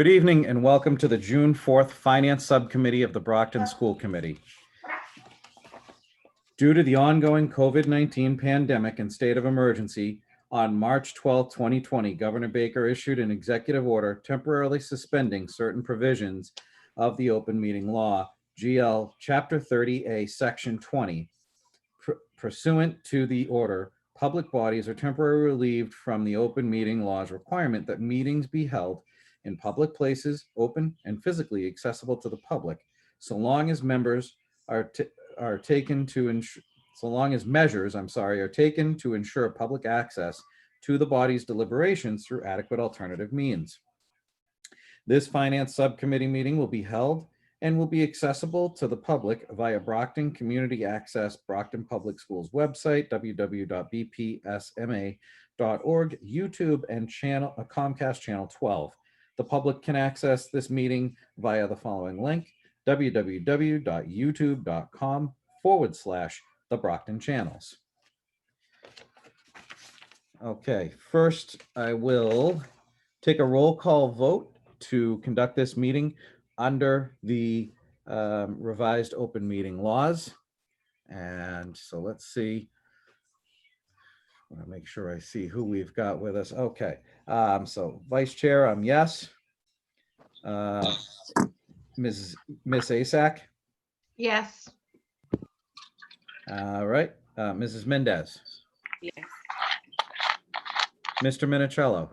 Good evening and welcome to the June 4th Finance Subcommittee of the Brockton School Committee. Due to the ongoing COVID-19 pandemic and state of emergency, on March 12, 2020, Governor Baker issued an executive order temporarily suspending certain provisions of the Open Meeting Law, GL Chapter 30A, Section 20. Pursuant to the order, public bodies are temporarily relieved from the Open Meeting Law's requirement that meetings be held in public places, open and physically accessible to the public, so long as measures are taken to ensure public access to the body's deliberations through adequate alternative means. This Finance Subcommittee meeting will be held and will be accessible to the public via Brockton Community Access Brockton Public Schools website, www.bpsma.org, YouTube, and Comcast Channel 12. The public can access this meeting via the following link, www.youtube.com/TheBrocktonChannels. Okay, first I will take a roll call vote to conduct this meeting under the revised open meeting laws. And so let's see. I want to make sure I see who we've got with us. Okay, so Vice Chair, I'm yes. Miss Asak? Yes. All right, Mrs. Mendes? Yes. Mr. Minicello?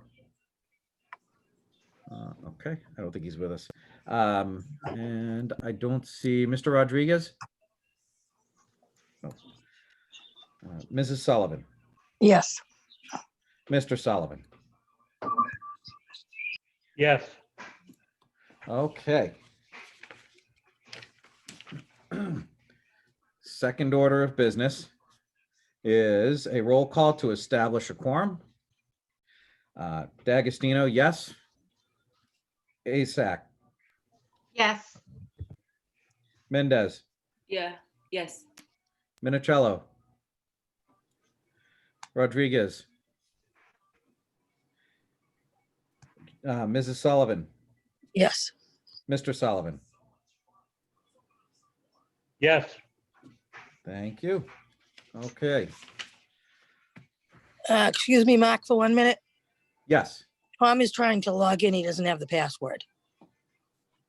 Okay, I don't think he's with us. And I don't see Mr. Rodriguez. Oh. Mrs. Sullivan? Yes. Mr. Sullivan? Yes. Okay. Second order of business is a roll call to establish a quorum. D'Agostino, yes. Asak? Yes. Mendes? Yes. Minicello? Rodriguez? Mrs. Sullivan? Yes. Mr. Sullivan? Yes. Thank you. Okay. Excuse me, Mark, for 1 minute. Yes. Tom is trying to log in. He doesn't have the password.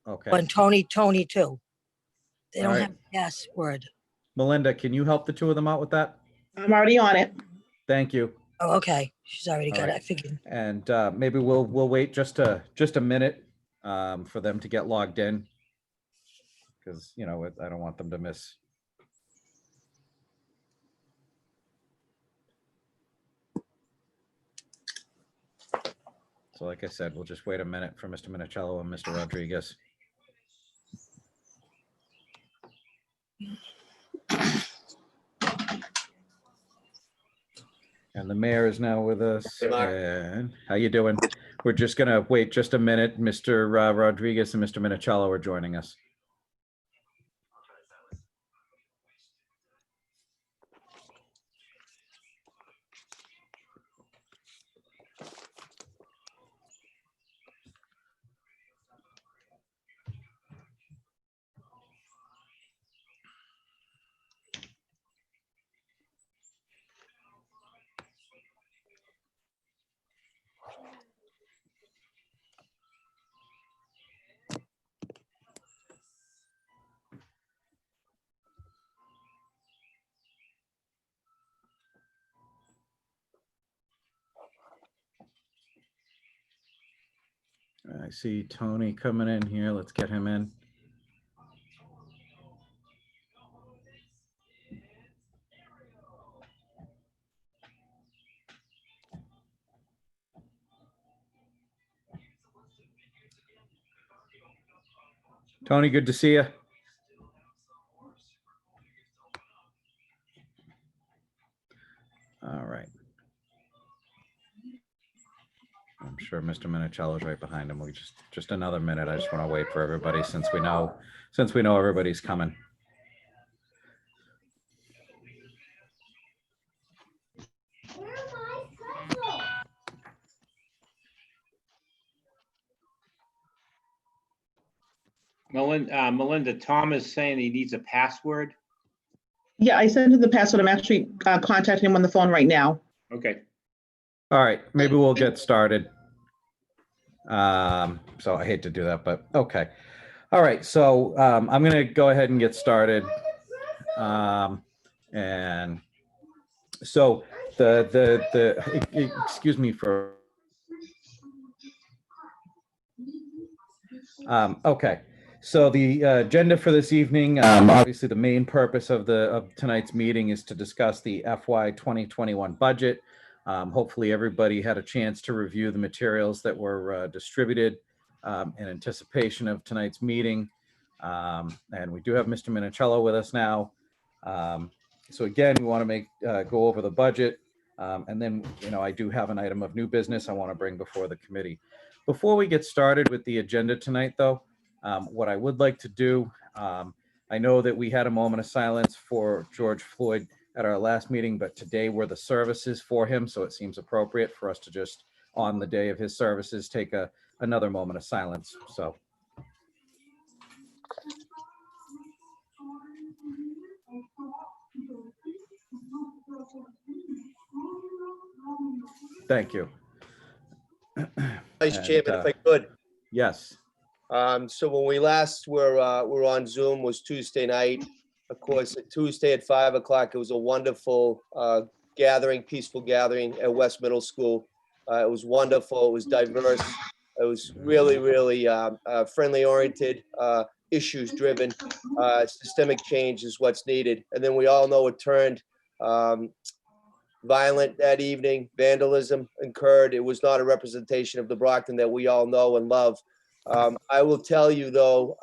Okay. And Tony too. They All don't right. have the password. Melinda, can you help the two of them out with that? I'm already on it. Thank you. Oh, okay. She's already All got right. it. I figured. And maybe we'll wait just a minute for them to get logged in, because I don't want them to miss. So like I said, we'll just wait a minute for Mr. Minicello and Mr. Rodriguez. And the mayor is now with us. Hey, Mark. And how you doing? We're just gonna wait just a minute. Mr. Rodriguez and Mr. Minicello are joining us. I see Tony coming in here. Let's get him in. Tony, good to see you. All right. I'm sure Mr. Minicello is right behind him. We just another minute. I just want to wait for everybody since we know everybody's coming. Melinda, Tom is saying he needs a password. Yeah, I sent him the password. I'm actually contacting him on the phone right now. Okay. All right, maybe we'll get started. So I hate to do that, but okay. All right, so I'm gonna go ahead and get started. And so excuse me for, okay. So the agenda for this evening, obviously the main purpose of tonight's meeting is to discuss the FY 2021 budget. Hopefully everybody had a chance to review the materials that were distributed in anticipation of tonight's meeting. And we do have Mr. Minicello with us now. So again, we want to go over the budget. And then, I do have an item of new business I want to bring before the committee. Before we get started with the agenda tonight, though, what I would like to do, I know that we had a moment of silence for George Floyd at our last meeting, but today were the services for him, so it seems appropriate for us to just, on the day of his services, take another moment of silence. So. Thank you. Vice And, Chairman, if I could. Yes. So when we last were on Zoom was Tuesday night. Of course, Tuesday at 5 o'clock, it was a wonderful gathering, peaceful gathering at West Middle School. It was wonderful. It was diverse. It was really, really friendly oriented, issues driven. Systemic change is what's needed. And then we all know it turned violent that evening. Vandalism occurred. It was not a representation of the Brockton that we all know and love. I will tell you though,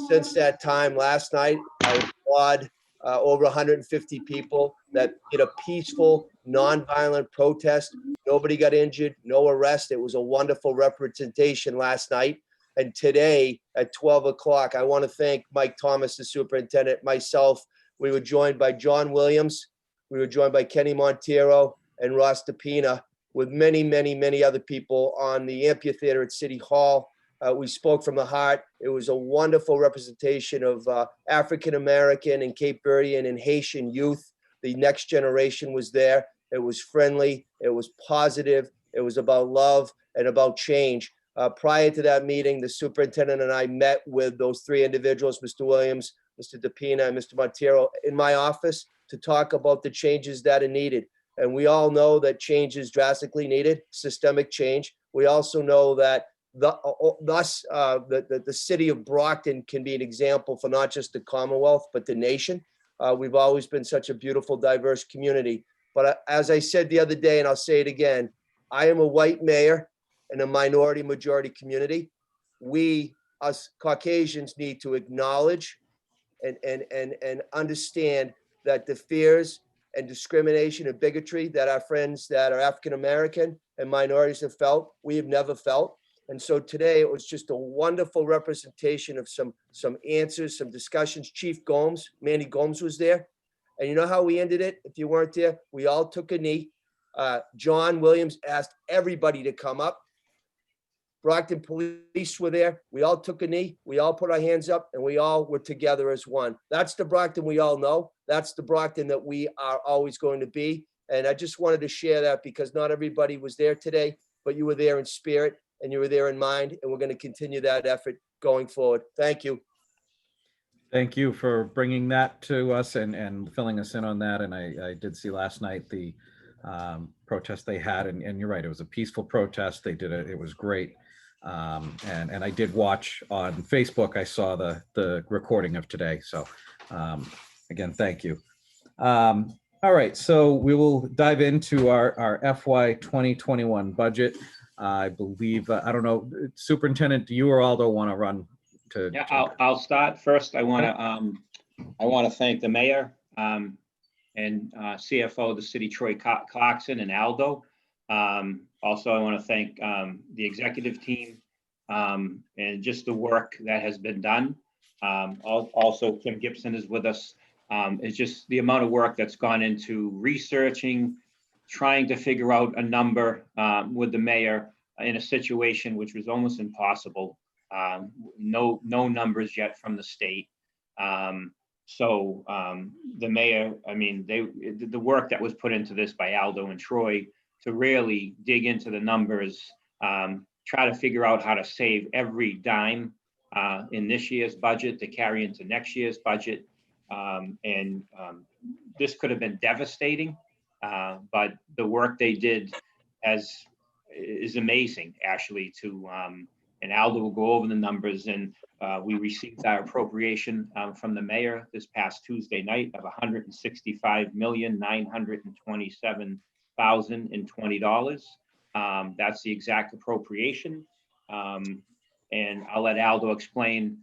since that time last night, I applaud over 150 people that did a peaceful, nonviolent protest. Nobody got injured, no arrest. It was a wonderful representation last night. And today at 12 o'clock, I want to thank Mike Thomas, the superintendent, myself. We were joined by John Williams. We were joined by Kenny Montero and Ross DePina, with many, many, many other people on the amphitheater at City Hall. We spoke from the heart. It was a wonderful representation of African-American and Cape Verdean and Haitian youth. The next generation was there. It was friendly. It was positive. It was about love and about change. Prior to that meeting, the superintendent and I met with those three individuals, Mr. Williams, Mr. DePina, and Mr. Montero, in my office to talk about the changes that are needed. And we all know that change is drastically needed, systemic change. We also know that the city of Brockton can be an example for not just the Commonwealth, but the nation. We've always been such a beautiful, diverse community. But as I said the other day, and I'll say it again, I am a white mayor in a minority majority community. We, us Caucasians, need to acknowledge and understand that the fears and discrimination and bigotry that our friends that are African-American and minorities have felt, we have never felt. And so today it was just a wonderful representation of some answers, some discussions. Chief Gomes, Manny Gomes was there. And you know how we ended it? If you weren't there, we all took a knee. John Williams asked everybody to come up. Brockton police were there. We all took a knee. We all put our hands up and we all were together as one. That's the Brockton we all know. That's the Brockton that we are always going to be. And I just wanted to share that because not everybody was there today, but you were there in spirit and you were there in mind. And we're going to continue that effort going forward. Thank you. Thank you for bringing that to us and filling us in on that. And I did see last night the protest they had, and you're right, it was a peaceful protest. They did it. It was great. And I did watch on Facebook. I saw the recording of today. So again, thank you. All right, so we will dive into our FY 2021 budget. I believe, I don't know, Superintendent, do you or Aldo want to run to? Yeah, I'll start first. I want to thank the mayor and CFO of the city, Troy Clarkson, and Aldo. Also, I want to thank the executive team and just the work that has been done. Also, Kim Gibson is with us. It's just the amount of work that's gone into researching, trying to figure out a number with the mayor in a situation which was almost impossible. No numbers yet from the state. So the mayor, I mean, the work that was put into this by Aldo and Troy to really dig into the numbers, try to figure out how to save every dime in this year's budget to carry into next year's budget. This could have been devastating, but the work they did is amazing, actually. And Aldo will go over the numbers, and we received our appropriation from the mayor this past Tuesday night of $165,927,020. That's the exact appropriation. And I'll let Aldo explain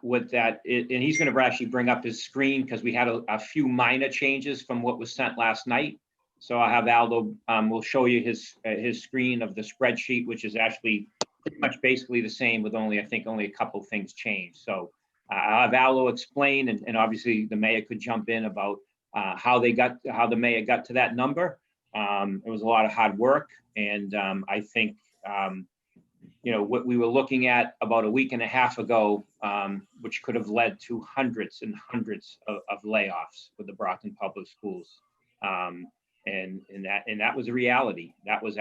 what that is. And he's going to actually bring up his screen because we had a few minor changes from what was sent last night. So I'll have Aldo, will show you his screen of the spreadsheet, which is actually pretty much basically the same with I think only a couple of things changed. So I'll have Aldo explain, and obviously the mayor could jump in about how the mayor got to that number. It was a lot of hard work, and I think what we were looking at about a week and a half ago, which could have led to hundreds and hundreds of layoffs with the Brockton Public Schools. And that was a reality. That was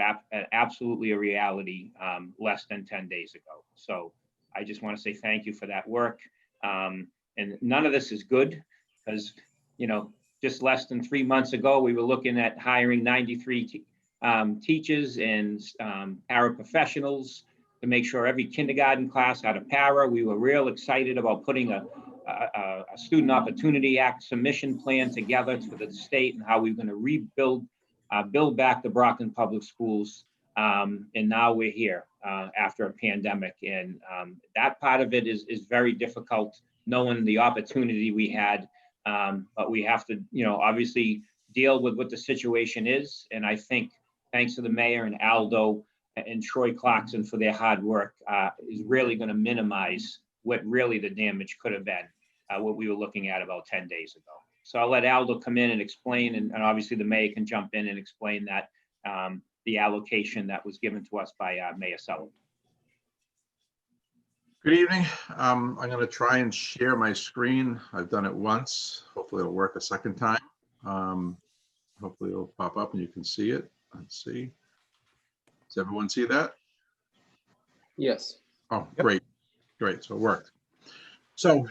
absolutely a reality less than 10 days ago. So I just want to say thank you for that work. And none of this is good because, just less than 3 months ago, we were looking at hiring 93 teachers and paraprofessionals to make sure every kindergarten class had a para. We were real excited about putting a Student Opportunity Act submission plan together to the state and how we're going to build back the Brockton Public Schools. And now we're here after a pandemic. And that part of it is very difficult, knowing the opportunity we had. But we have to, obviously deal with what the situation is. And I think thanks to the mayor and Aldo and Troy Clarkson for their hard work is really going to minimize what really the damage could have been, what we were looking at about 10 days ago. So I'll let Aldo come in and explain, and obviously the mayor can jump in and explain that the allocation that was given to us by Mayor Sullivan. Good evening. I'm going to try and share my screen. I've done it once. Hopefully it'll work a second time. Hopefully it'll pop up and you can see it. Let's see. Does everyone see that? Yes. Oh, great. Great. So it worked. So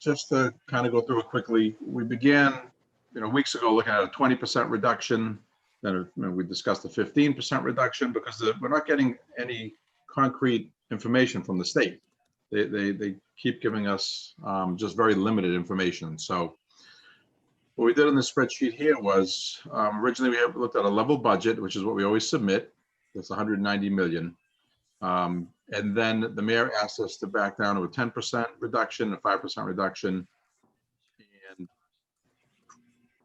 just to kind of go through it quickly, we began, weeks ago looking at a 20% reduction. Then we discussed a 15% reduction because we're not getting any concrete information from the state. They keep giving us just very limited information. So what we did in the spreadsheet here was originally we looked at a level budget, which is what we always submit. That's 190 million. And then the mayor asked us to back down to a 10% reduction, a 5% reduction. And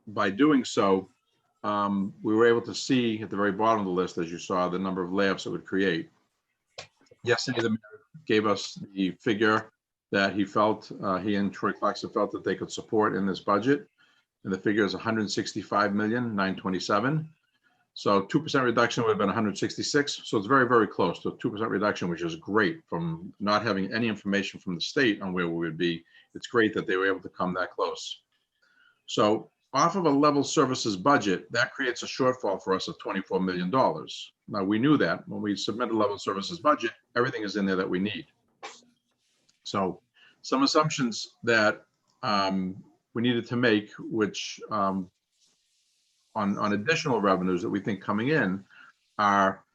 by doing so, we were able to see at the very bottom of the list, as you saw, the number of layoffs it would create. Yesterday, the mayor gave us the figure that he felt, he and Troy Clarkson felt that they could support in this budget. And the figure is 165,927,000. So 2% reduction would have been 166. So it's very, very close to a 2% reduction, which is great from not having any information from the state on where we would be. It's great that they were able to come that close. So off of a level services budget, that creates a shortfall for us of $24 million. Now we knew that when we submitted a level services budget, everything is in there that we need. So some assumptions that we needed to make, which on additional revenues that we think coming in are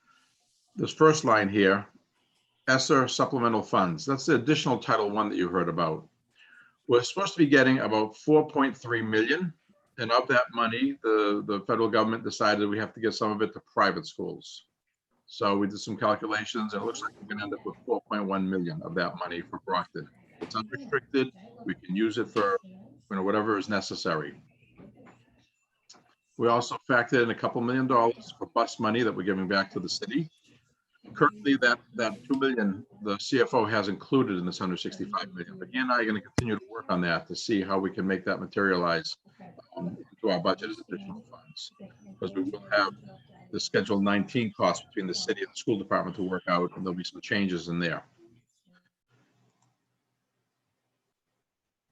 this first line here, ESSER supplemental funds. That's the additional Title I that you heard about. We're supposed to be getting about 4.3 million. And of that money, the federal government decided we have to give some of it to private schools. So we did some calculations and it looks like we're gonna end up with 4.1 million of that money for Brockton. It's unrestricted. We can use it for whatever is necessary. We also factored in a couple $1 million for bus money that we're giving back to the city. Currently, that $2 million the CFO has included in this 165 million. But he and I are going to continue to work on that to see how we can make that materialize into our budget as additional funds, because we will have the Schedule 19 costs between the city and the school department to work out, and there'll be some changes in there.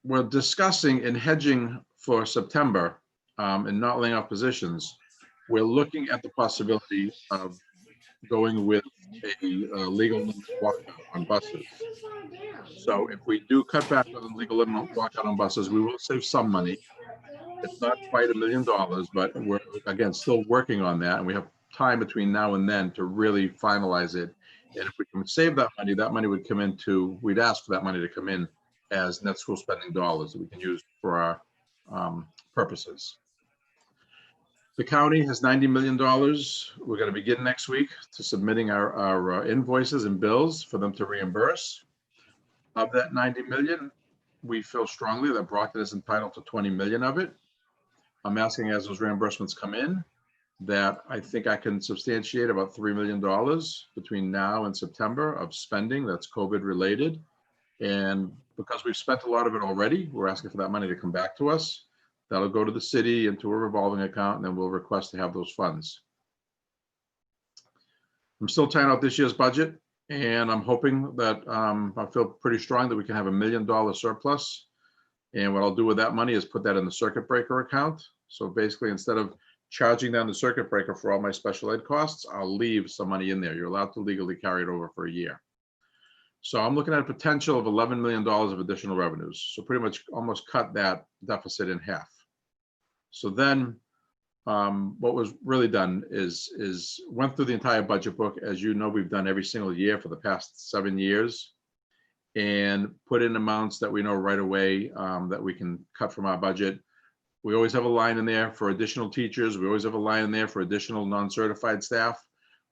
we're discussing and hedging for September and not laying off positions. We're looking at the possibility of going with a legal limit walkout on buses. So if we do cut back on the legal limit walkout on buses, we will save some money. It's not quite $1 million, but we're, again, still working on that. And we have time between now and then to really finalize it. And if we can save that money would come into, we'd ask for that money to come in as net school spending dollars that we can use for our purposes. The county has $90 million. We're going to begin next week to submitting our invoices and bills for them to reimburse. Of that $90 million, we feel strongly that Brockton is entitled to $20 million of it. I'm asking, as those reimbursements come in, that I think I can substantiate about $3 million between now and September of spending that's COVID related. And because we've spent a lot of it already, we're asking for that money to come back to us. That'll go to the city into a revolving account, and then we'll request to have those funds. I'm still tying out this year's budget, and I'm hoping that I feel pretty strong that we can have $1 million surplus. And what I'll do with that money is put that in the circuit breaker account. So basically, instead of charging down the circuit breaker for all my special ed costs, I'll leave some money in there. You're allowed to legally carry it over for a year. So I'm looking at a potential of $11 million of additional revenues. So pretty much almost cut that deficit in half. So then what was really done is went through the entire budget book. As you know, we've done every single year for the past 7 years, and put in amounts that we know right away that we can cut from our budget. We always have a line in there for additional teachers. We always have a line in there for additional non-certified staff.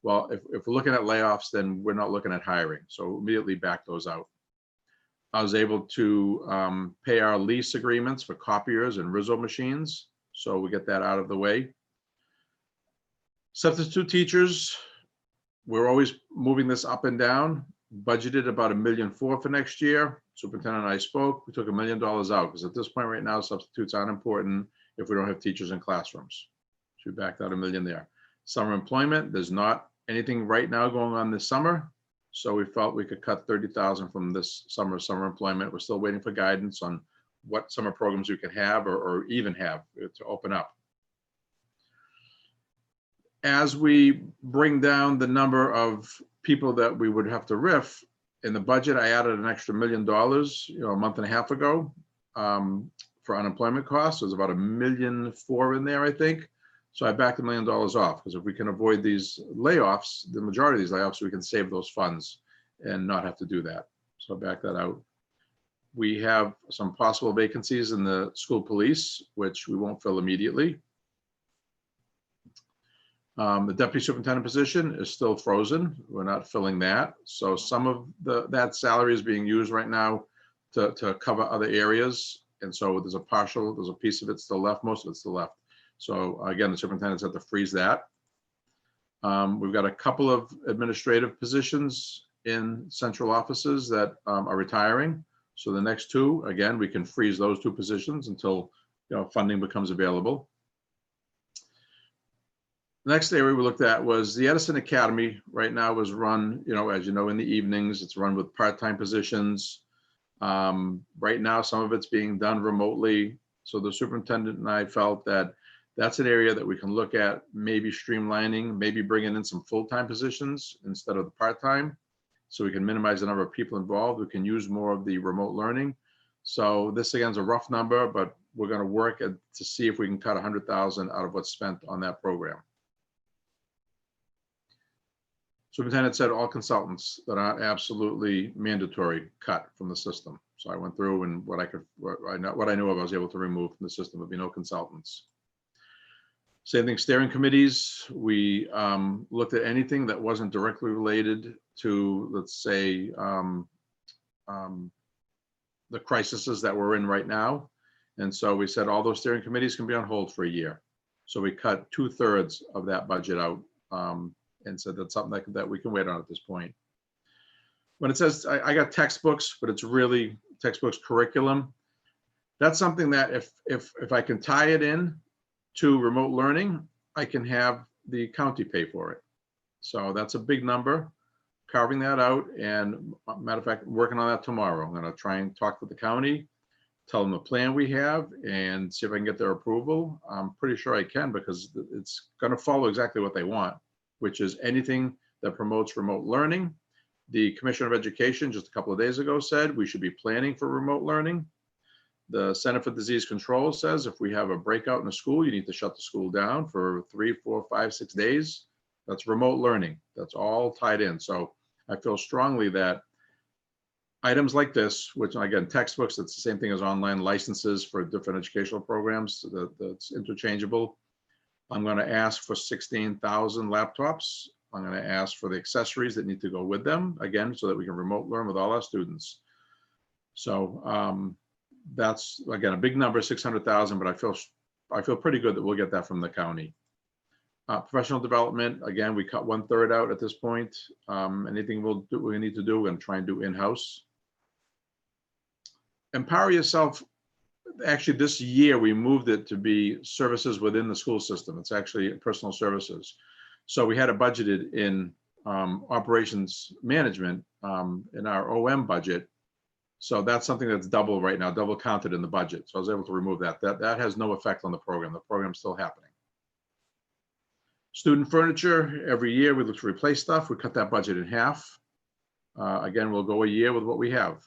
Well, if we're looking at layoffs, then we're not looking at hiring. So immediately back those out. I was able to pay our lease agreements for copiers and Rizzo machines. So we get that out of the way. Substitute teachers, we're always moving this up and down. Budgeted about $1.4 million for next year. Superintendent and I spoke. We took $1 million out because at this point right now, substitutes aren't important if we don't have teachers in classrooms. So we backed out $1 million there. Summer employment, there's not anything right now going on this summer. So we felt we could cut $30,000 from this summer employment. We're still waiting for guidance on what summer programs we can have or even have to open up. As we bring down the number of people that we would have to RIF in the budget, I added an extra $1 million, a month and a half ago for unemployment costs. There's about $1.4 million in there, I think. So I backed $1 million off because if we can avoid these layoffs, the majority of these layoffs, we can save those funds and not have to do that. So I backed that out. We have some possible vacancies in the school police, which we won't fill immediately. The deputy superintendent position is still frozen. We're not filling that. So some of that salary is being used right now to cover other areas. And so there's a piece of it still left, most of it's still left. So again, the superintendents have to freeze that. We've got a couple of administrative positions in central offices that are retiring. So the next two, again, we can freeze those two positions until funding becomes available. The next area we looked at was the Edison Academy. Right now is run, as you know, in the evenings. It's run with part-time positions. Right now, some of it's being done remotely. So the superintendent and I felt that that's an area that we can look at maybe streamlining, maybe bringing in some full-time positions instead of the part-time. So we can minimize the number of people involved. We can use more of the remote learning. So this again is a rough number, but we're going to work to see if we can cut $100,000 out of what's spent on that program. Superintendent said all consultants that aren't absolutely mandatory cut from the system. So I went through and what I knew of, I was able to remove from the system. There'd be no consultants. Same thing, steering committees. We looked at anything that wasn't directly related to, let's say, the crises that we're in right now. And so we said all those steering committees can be on hold for a year. So we cut 2/3 of that budget out and said that's something that we can wait on at this point. When it says, I got textbooks, but it's really textbooks curriculum. That's something that if I can tie it in to remote learning, I can have the county pay for it. So that's a big number, carving that out. And matter of fact, working on that tomorrow. I'm going to try and talk to the county, tell them the plan we have and see if I can get their approval. I'm pretty sure I can because it's going to follow exactly what they want, which is anything that promotes remote learning. The Commissioner of Education just a couple of days ago said we should be planning for remote learning. The Center for Disease Control says if we have a breakout in a school, you need to shut the school down for 3, 4, 5, 6 days. That's remote learning. That's all tied in. So I feel strongly that items like this, which again, textbooks, it's the same thing as online licenses for different educational programs that's interchangeable. I'm going to ask for 16,000 laptops. I'm going to ask for the accessories that need to go with them, again, so that we can remote learn with all our students. So that's, again, a big number, 600,000, but I feel pretty good that we'll get that from the county. Professional development, again, we cut 1/3 out at this point. Anything we need to do, we're going to try and do in-house. Empower Yourself, actually this year we moved it to be services within the school system. It's actually personal services. So we had it budgeted in operations management in our OM budget. So that's something that's double right now, double counted in the budget. So I was able to remove that. That has no effect on the program. The program's still happening. Student furniture, every year we look to replace stuff. We cut that budget in half. Again, we'll go a year with what we have.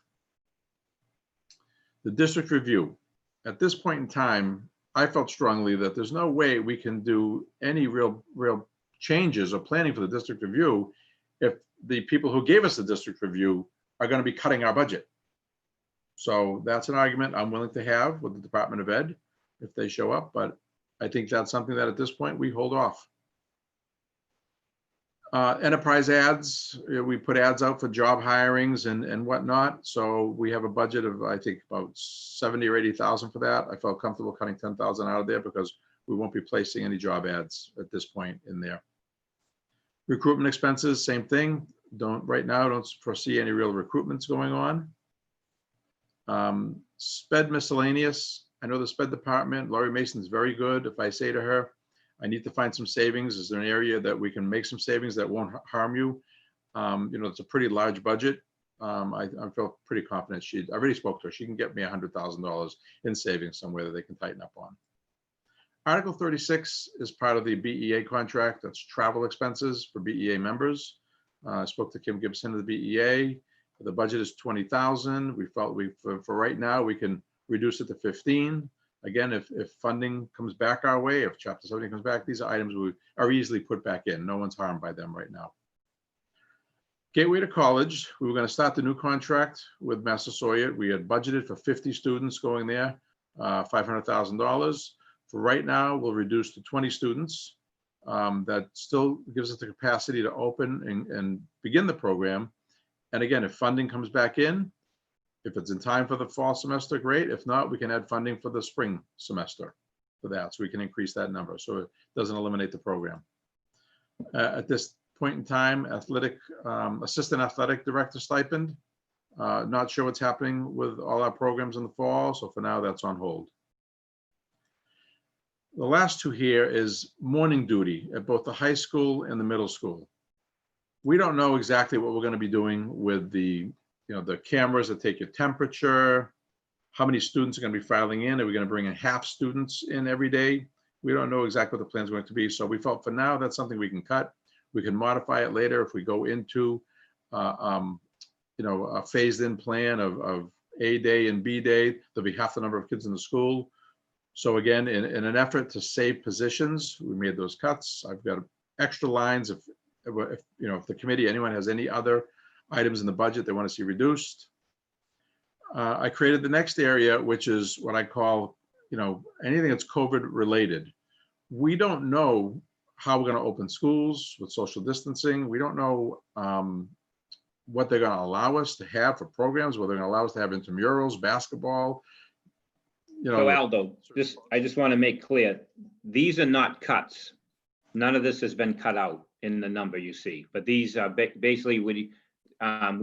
The district review. At this point in time, I felt strongly that there's no way we can do any real changes or planning for the district review if the people who gave us the district review are going to be cutting our budget. So that's an argument I'm willing to have with the Department of Ed if they show up, but I think that's something that at this point we hold off. Enterprise ads, we put ads out for job hirings and whatnot. So we have a budget of, I think, about 70 or 80,000 for that. I felt comfortable cutting 10,000 out of there because we won't be placing any job ads at this point in there. Recruitment expenses, same thing. Right now, don't foresee any real recruitments going on. SPED miscellaneous. I know the SPED department, Laurie Mason's very good. If I say to her, I need to find some savings, is there an area that we can make some savings that won't harm you? It's a pretty large budget. I feel pretty confident I already spoke to her. She can get me $100,000 in savings somewhere that they can tighten up on. Article 36 is part of the BEA contract. That's travel expenses for BEA members. I spoke to Kim Gibson of the BEA. The budget is 20,000. We felt for right now, we can reduce it to 15. Again, if funding comes back our way, if Chapter 70 comes back, these are items we are easily put back in. No one's harmed by them right now. Gateway to College, we were going to start the new contract with Massasoit. We had budgeted for 50 students going there, $500,000. For right now, we'll reduce to 20 students. That still gives us the capacity to open and begin the program. And again, if funding comes back in, if it's in time for the fall semester, great. If not, we can add funding for the spring semester for that. So we can increase that number. So it doesn't eliminate the program. At this point in time, assistant athletic director stipend. Not sure what's happening with all our programs in the fall. So for now, that's on hold. The last two here is morning duty at both the high school and the middle school. We don't know exactly what we're going to be doing with the cameras that take your temperature, how many students are going to be filing in. Are we going to bring in half students in every day? We don't know exactly what the plan is going to be. So we felt for now, that's something we can cut. We can modify it later if we go into, a phased in plan of A day and B day. There'll be half the number of kids in the school. So again, in an effort to save positions, we made those cuts. I've got extra lines if the committee, anyone has any other items in the budget they want to see reduced. I created the next area, which is what I call, anything that's COVID related. We don't know how we're going to open schools with social distancing. We don't know what they're going to allow us to have for programs, whether they're going to allow us to have intramurals, basketball. So Aldo, I just want to make clear, these are not cuts. None of this has been cut out in the number you see, but these are basically we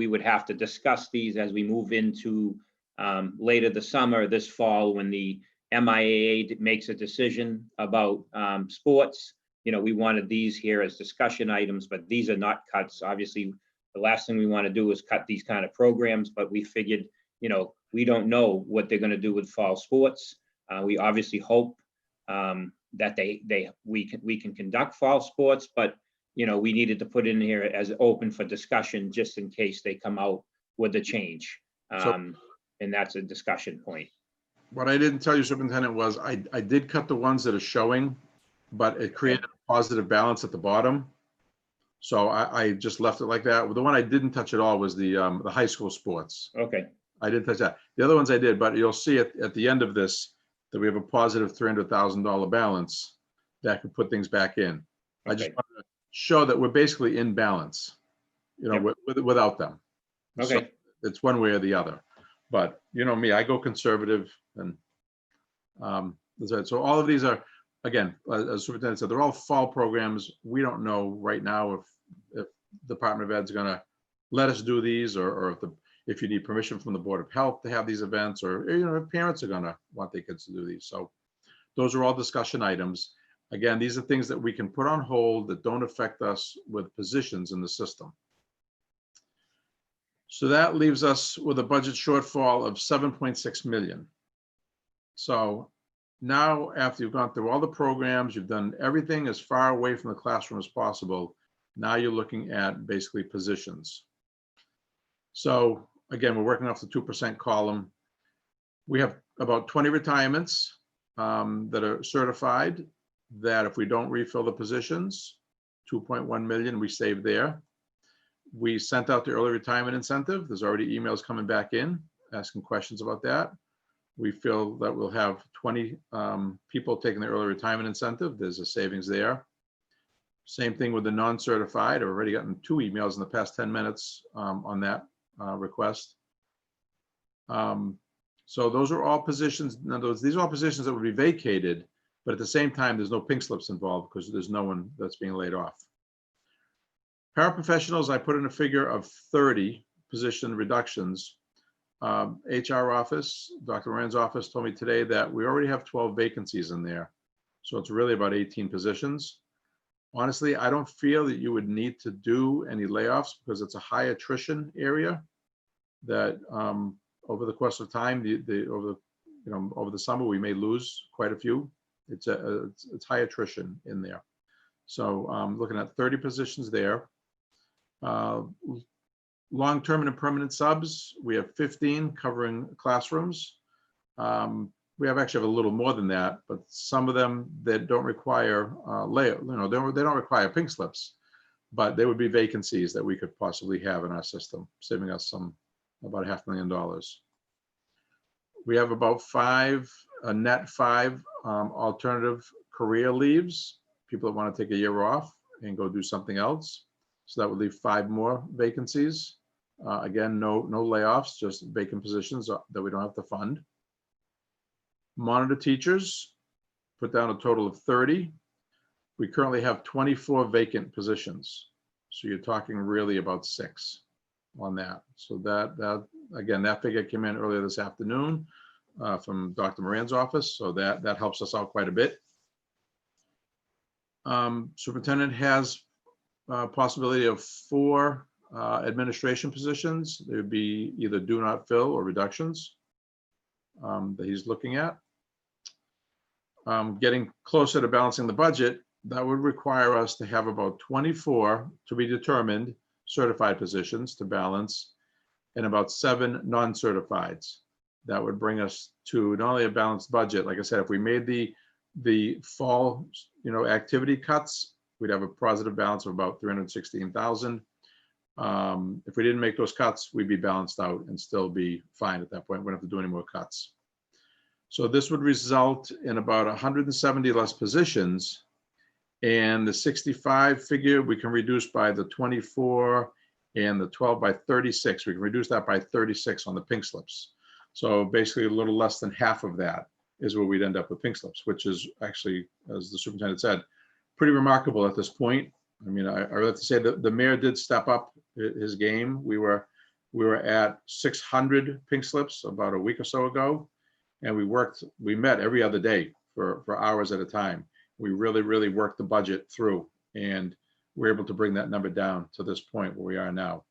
would have to discuss these as we move into later the summer, this fall, when the MIAA makes a decision about sports. We wanted these here as discussion items, but these are not cuts. Obviously, the last thing we want to do is cut these kind of programs, but we figured, we don't know what they're going to do with fall sports. We obviously hope that we can conduct fall sports, but we needed to put in here as open for discussion just in case they come out with a change. And that's a discussion point. What I didn't tell you, Superintendent, was I did cut the ones that are showing, but it created a positive balance at the bottom. So I just left it like that. The one I didn't touch at all was the high school sports. Okay. I didn't touch that. The other ones I did, but you'll see at the end of this that we have a positive $300,000 balance that could put things back in. I just Okay. want to show that we're basically in balance, without them. Okay. So it's one way or the other. But you know me, I go conservative, and so all of these are, again, as Superintendent said, they're all fall programs. We don't know right now if Department of Ed's going to let us do these, or if you need permission from the Board of Health to have these events, or if parents are going to want their kids to do these. So those are all discussion items. Again, these are things that we can put on hold that don't affect us with positions in the system. So that leaves us with a budget shortfall of 7.6 million. So now, after you've gone through all the programs, you've done everything as far away from the classroom as possible. Now you're looking at basically positions. So again, we're working off the 2% column. We have about 20 retirements that are certified, that if we don't refill the positions, 2.1 million we save there. We sent out the early retirement incentive. There's already emails coming back in asking questions about that. We feel that we'll have 20 people taking the early retirement incentive. There's a savings there. Same thing with the non-certified. I've already gotten 2 emails in the past 10 minutes on that request. So those are all positions. In other words, these are all positions that would be vacated, but at the same time, there's no pink slips involved because there's no one that's being laid off. Paraprofessionals, I put in a figure of 30 position reductions. HR office, Dr. Moran's office told me today that we already have 12 vacancies in there. So it's really about 18 positions. Honestly, I don't feel that you would need to do any layoffs because it's a high attrition area that over the course of time, over the summer, we may lose quite a few. It's high attrition in there. So looking at 30 positions there. Long-term and permanent subs, we have 15 covering classrooms. We actually have a little more than that, but some of them that don't require they don't require pink slips, but they would be vacancies that we could possibly have in our system, saving us about $500,000. We have about a net five alternative career leaves, people that want to take a year off and go do something else. So that would leave 5 more vacancies. Again, no layoffs, just vacant positions that we don't have to fund. Monitor teachers, put down a total of 30. We currently have 24 vacant positions. So you're talking really about 6 on that. So that again, that figure came in earlier this afternoon from Dr. Moran's office. So that helps us out quite a bit. Superintendent has a possibility of 4 administration positions. They would be either do not fill or reductions that he's looking at. Getting closer to balancing the budget, that would require us to have about 24 to be determined certified positions to balance and about 7 non-certifieds. That would bring us to not only a balanced budget, like I said, if we made the fall activity cuts, we'd have a positive balance of about 316,000. If we didn't make those cuts, we'd be balanced out and still be fine at that point. We wouldn't have to do any more cuts. So this would result in about 170 less positions, and the 65 figure we can reduce by the 24 and the 12 by 36. We can reduce that by 36 on the pink slips. So basically a little less than half of that is where we'd end up with pink slips, which is actually, as the superintendent said, pretty remarkable at this point. I mean, I would have to say that the mayor did step up his game. We were at 600 pink slips about a week or so ago, and we met every other day for hours at a time. We really worked the budget through, and we're able to bring that number down to this point where we are now.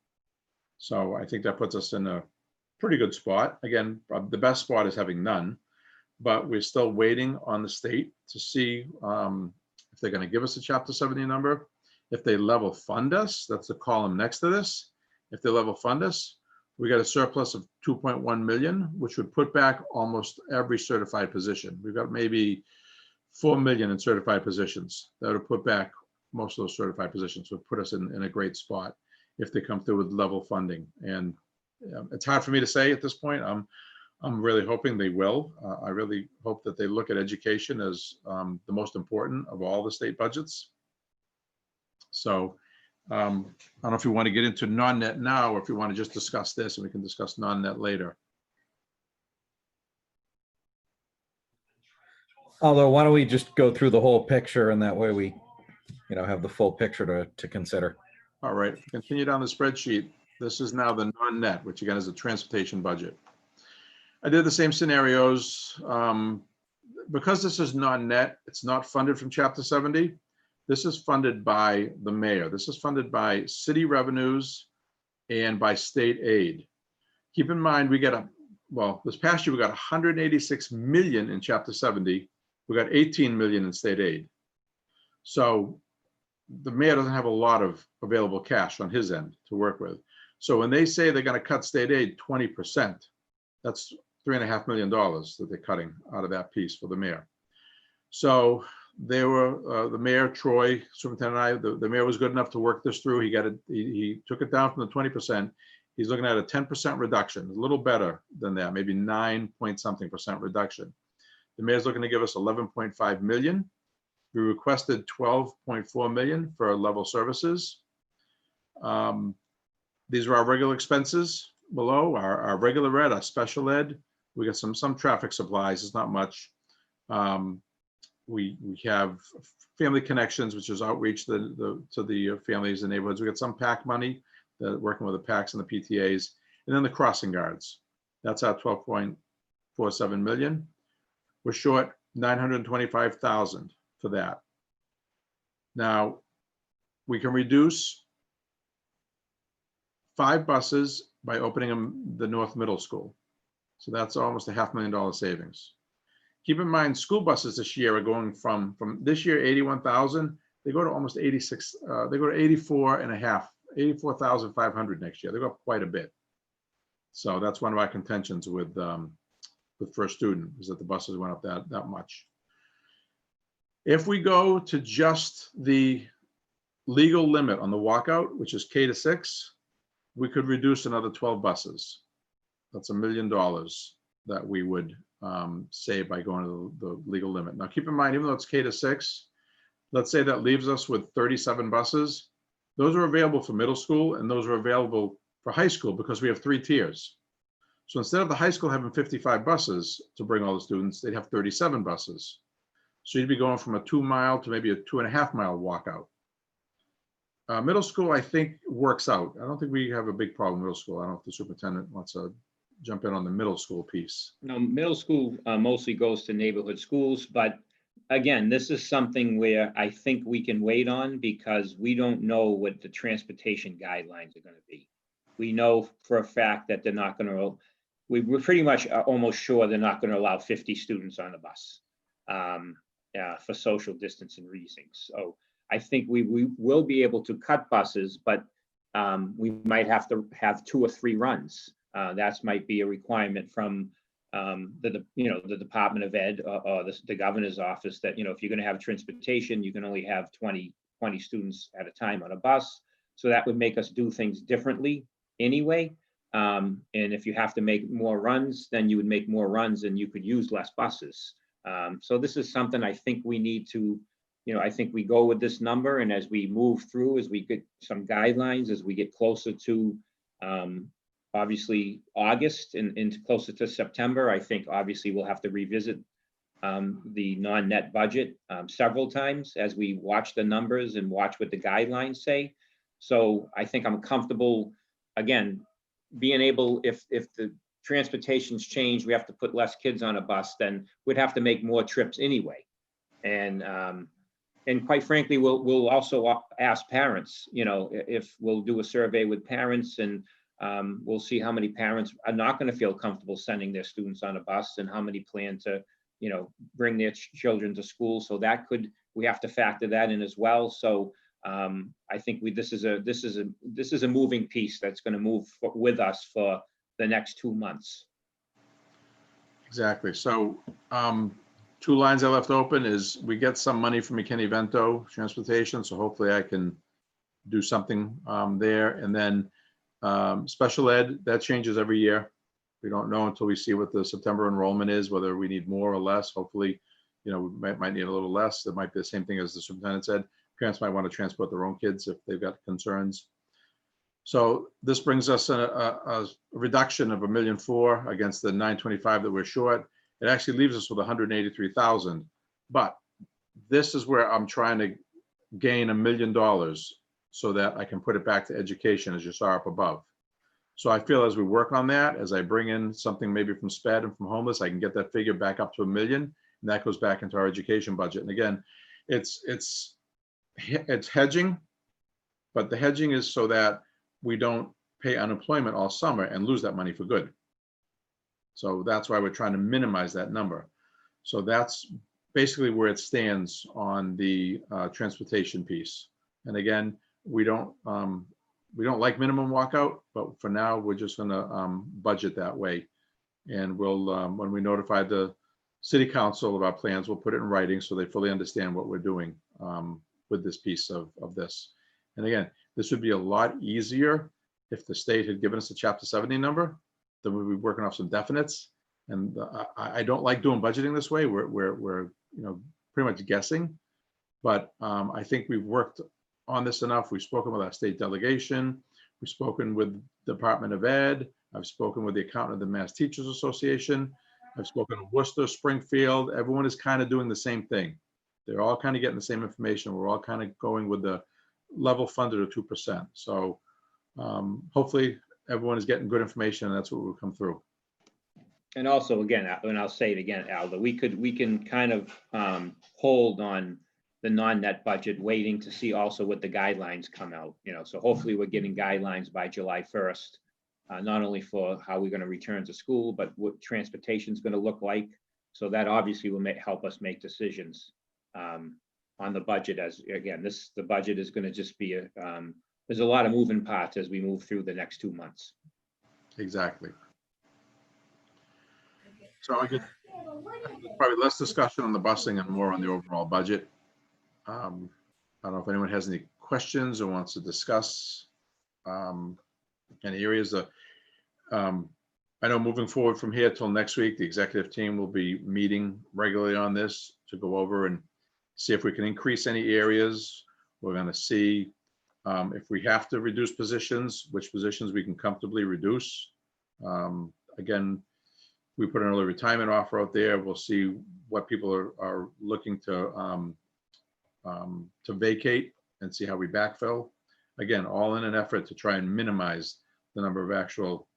So I think that puts us in a pretty good spot. Again, the best spot is having none, but we're still waiting on the state to see if they're going to give us a Chapter 70 number. If they level fund us, that's the column next to this. If they level fund us, we got a surplus of 2.1 million, which would put back almost every certified position. We've got maybe 4 million in certified positions. That would put back most of those certified positions, would put us in a great spot if they come through with level funding. And it's hard for me to say at this point. I'm really hoping they will. I really hope that they look at education as the most important of all the state budgets. So I don't know if you want to get into non-net now, or if you want to just discuss this, and we can discuss non-net later. Although, why don't we just go through the whole picture, and that way we, have the full picture to consider. All right, continue down the spreadsheet. This is now the non-net, which again is a transportation budget. I did the same scenarios. Because this is non-net, it's not funded from Chapter 70. This is funded by the mayor. This is funded by city revenues and by state aid. Keep in mind, we get this past year, we got 186 million in Chapter 70. We got 18 million in state aid. So the mayor doesn't have a lot of available cash on his end to work with. So when they say they're going to cut state aid 20%, that's $3.5 million that they're cutting out of that piece for the mayor. So they were the mayor, Troy, superintendent, and I. The mayor was good enough to work this through. He took it down from the 20%. He's looking at a 10% reduction, a little better than that, maybe 9-point-something% reduction. The mayor's looking to give us 11.5 million. We requested 12.4 million for level services. These are our regular expenses below, our regular ed, our special ed. We got some traffic supplies, it's not much. We have family connections, which is outreach to the families and neighborhoods. We got some PAC money, working with the PACs and the PTAs, and then the crossing guards. That's our 12.47 million. We're short 925,000 for that. Now, we can reduce 5 buses by opening the North Middle School. So that's almost a $500,000 savings. Keep in mind, school buses this year are going from this year 81,000. They go to almost 86. They go to 84,500 next year. They go up quite a bit. So that's one of our contentions with First Student, is that the buses went up that much. If we go to just the legal limit on the walkout, which is K-6, we could reduce another 12 buses. That's $1 million that we would save by going to the legal limit. Now, keep in mind, even though it's K-6, let's say that leaves us with 37 buses. Those are available for middle school, and those are available for high school because we have 3 tiers. So instead of the high school having 55 buses to bring all the students, they'd have 37 buses. So you'd be going from a 2-mile to maybe a 2.5-mile walkout. Middle school, I think, works out. I don't think we have a big problem with middle school. I don't know if the superintendent wants to jump in on the middle school piece. No, middle school mostly goes to neighborhood schools, but again, this is something where I think we can wait on because we don't know what the transportation guidelines are going to be. We know for a fact that they're not going to, we're pretty much almost sure they're not going to allow 50 students on the bus for social distancing reasons. So I think we will be able to cut buses, but we might have to have 2 or 3 runs. That might be a requirement from the Department of Ed or the governor's office that, if you're going to have transportation, you can only have 20 students at a time on a bus. So that would make us do things differently anyway. And if you have to make more runs, then you would make more runs and you could use less buses. So this is something I think we need to, I think we go with this number, and as we move through, as we get some guidelines, as we get closer to obviously August and closer to September, I think obviously we'll have to revisit the non-net budget several times as we watch the numbers and watch what the guidelines say. So I think I'm comfortable, again, being able, if the transportation's changed, we have to put less kids on a bus, then we'd have to make more trips anyway. And quite frankly, we'll also ask parents, if we'll do a survey with parents and We'll see how many parents are not going to feel comfortable sending their students on a bus and how many plan to, bring their children to school. So we have to factor that in as well. So I think this is a moving piece that's going to move with us for the next 2 months. Exactly. So 2 lines I left open is we get some money from McKinney-Vento Transportation. So hopefully I can do something there. And then special ed, that changes every year. We don't know until we see what the September enrollment is, whether we need more or less. Hopefully, we might need a little less. It might be the same thing as the superintendent said. Parents might want to transport their own kids if they've got concerns. So this brings us a reduction of $1.4 million against the 925 that we're short. It actually leaves us with 183,000. But this is where I'm trying to gain $1 million so that I can put it back to education, as you saw up above. So I feel as we work on that, as I bring in something maybe from SPED and from homeless, I can get that figure back up to $1 million, and that goes back into our education budget. And again, it's hedging, but the hedging is so that we don't pay unemployment all summer and lose that money for good. So that's why we're trying to minimize that number. So that's basically where it stands on the transportation piece. And again, we don't like minimum walkout, but for now we're just going to budget that way. And we'll when we notify the city council of our plans, we'll put it in writing so they fully understand what we're doing with this piece of this. And again, this would be a lot easier if the state had given us a Chapter 70 number. Then we'd be working off some definites. And I don't like doing budgeting this way. We're pretty much guessing. But I think we've worked on this enough. We've spoken with our state delegation. We've spoken with the Department of Ed. I've spoken with the accountant of the Mass Teachers Association. I've spoken to Worcester, Springfield. Everyone is kind of doing the same thing. They're all kind of getting the same information. We're all kind of going with the level funded at 2%. So hopefully everyone is getting good information, and that's what will come through. And also, again, and I'll say it again, Al, that we can kind of hold on the non-net budget, waiting to see also what the guidelines come out. So hopefully we're getting guidelines by July 1st, not only for how we're going to return to school, but what transportation is going to look like. So that obviously will help us make decisions on the budget. As again, the budget is going to just be there's a lot of moving parts as we move through the next 2 months. Exactly. So I could probably less discussion on the busing and more on the overall budget. I don't know if anyone has any questions or wants to discuss any areas. I know moving forward from here till next week, the executive team will be meeting regularly on this to go over and see if we can increase any areas. We're going to see if we have to reduce positions, which positions we can comfortably reduce. Again, we put an early retirement offer out there. We'll see what people are looking to vacate and see how we backfill. Again, all in an effort to try and minimize the number of actual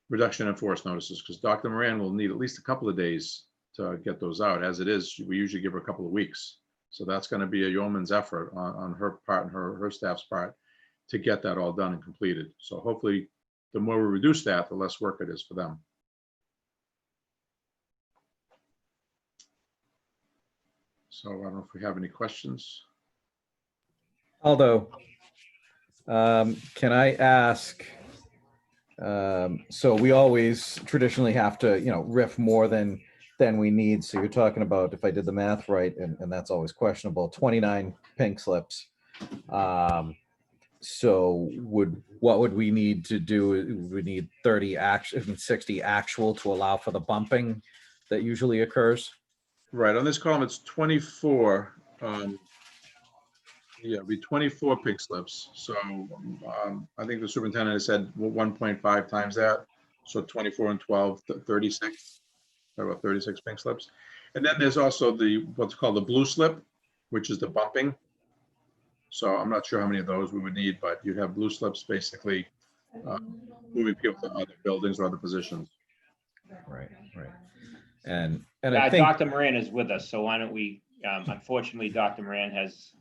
reduction in force notices, because Dr. Moran will need at least a couple of days to get those out. As it is, we usually give her a couple of weeks. So that's going to be a yeoman's effort on her part and her staff's part to get that all done and completed. So hopefully the more we reduce that, the less work it is for them. So I don't know if we have any questions. Aldo, can I ask, so we always traditionally have to, riff more than we need. So you're talking about, if I did the math right, and that's always questionable, 29 pink slips. So what would we need to do? We need 60 actual to allow for the bumping that usually occurs. Right, on this column, it's 24. Yeah, it'd be 24 pink slips. So I think the superintendent has said 1.5 times that. So 24 and 12, 36. About 36 pink slips. And then there's also what's called the blue slip, which is the bumping. So I'm not sure how many of those we would need, but you'd have blue slips basically moving people to other buildings or other positions. Right. And I I think Dr. Moran is with us, so why don't we, unfortunately, Dr. Moran has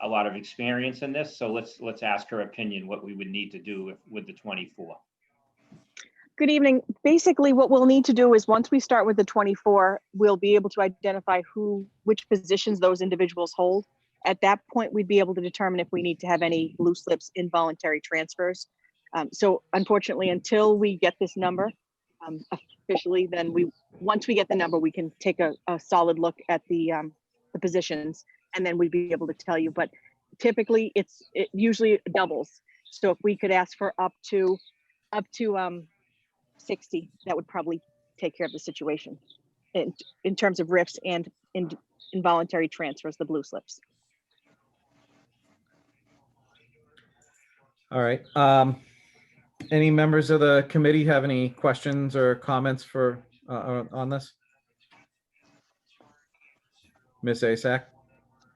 a lot of experience in this, so let's ask her opinion, what we would need to do with the 24. Good evening. Basically, what we'll need to do is once we start with the 24, we'll be able to identify which positions those individuals hold. At that point, we'd be able to determine if we need to have any loose lips, involuntary transfers. So unfortunately, until we get this number officially, then once we get the number, we can take a solid look at the positions, and then we'd be able to tell you. But typically, it usually doubles. So if we could ask for up to 60, that would probably take care of the situation in terms of RIFs and involuntary transfers, the blue slips. All right. Any members of the committee have any questions or comments on this? Ms. Asak?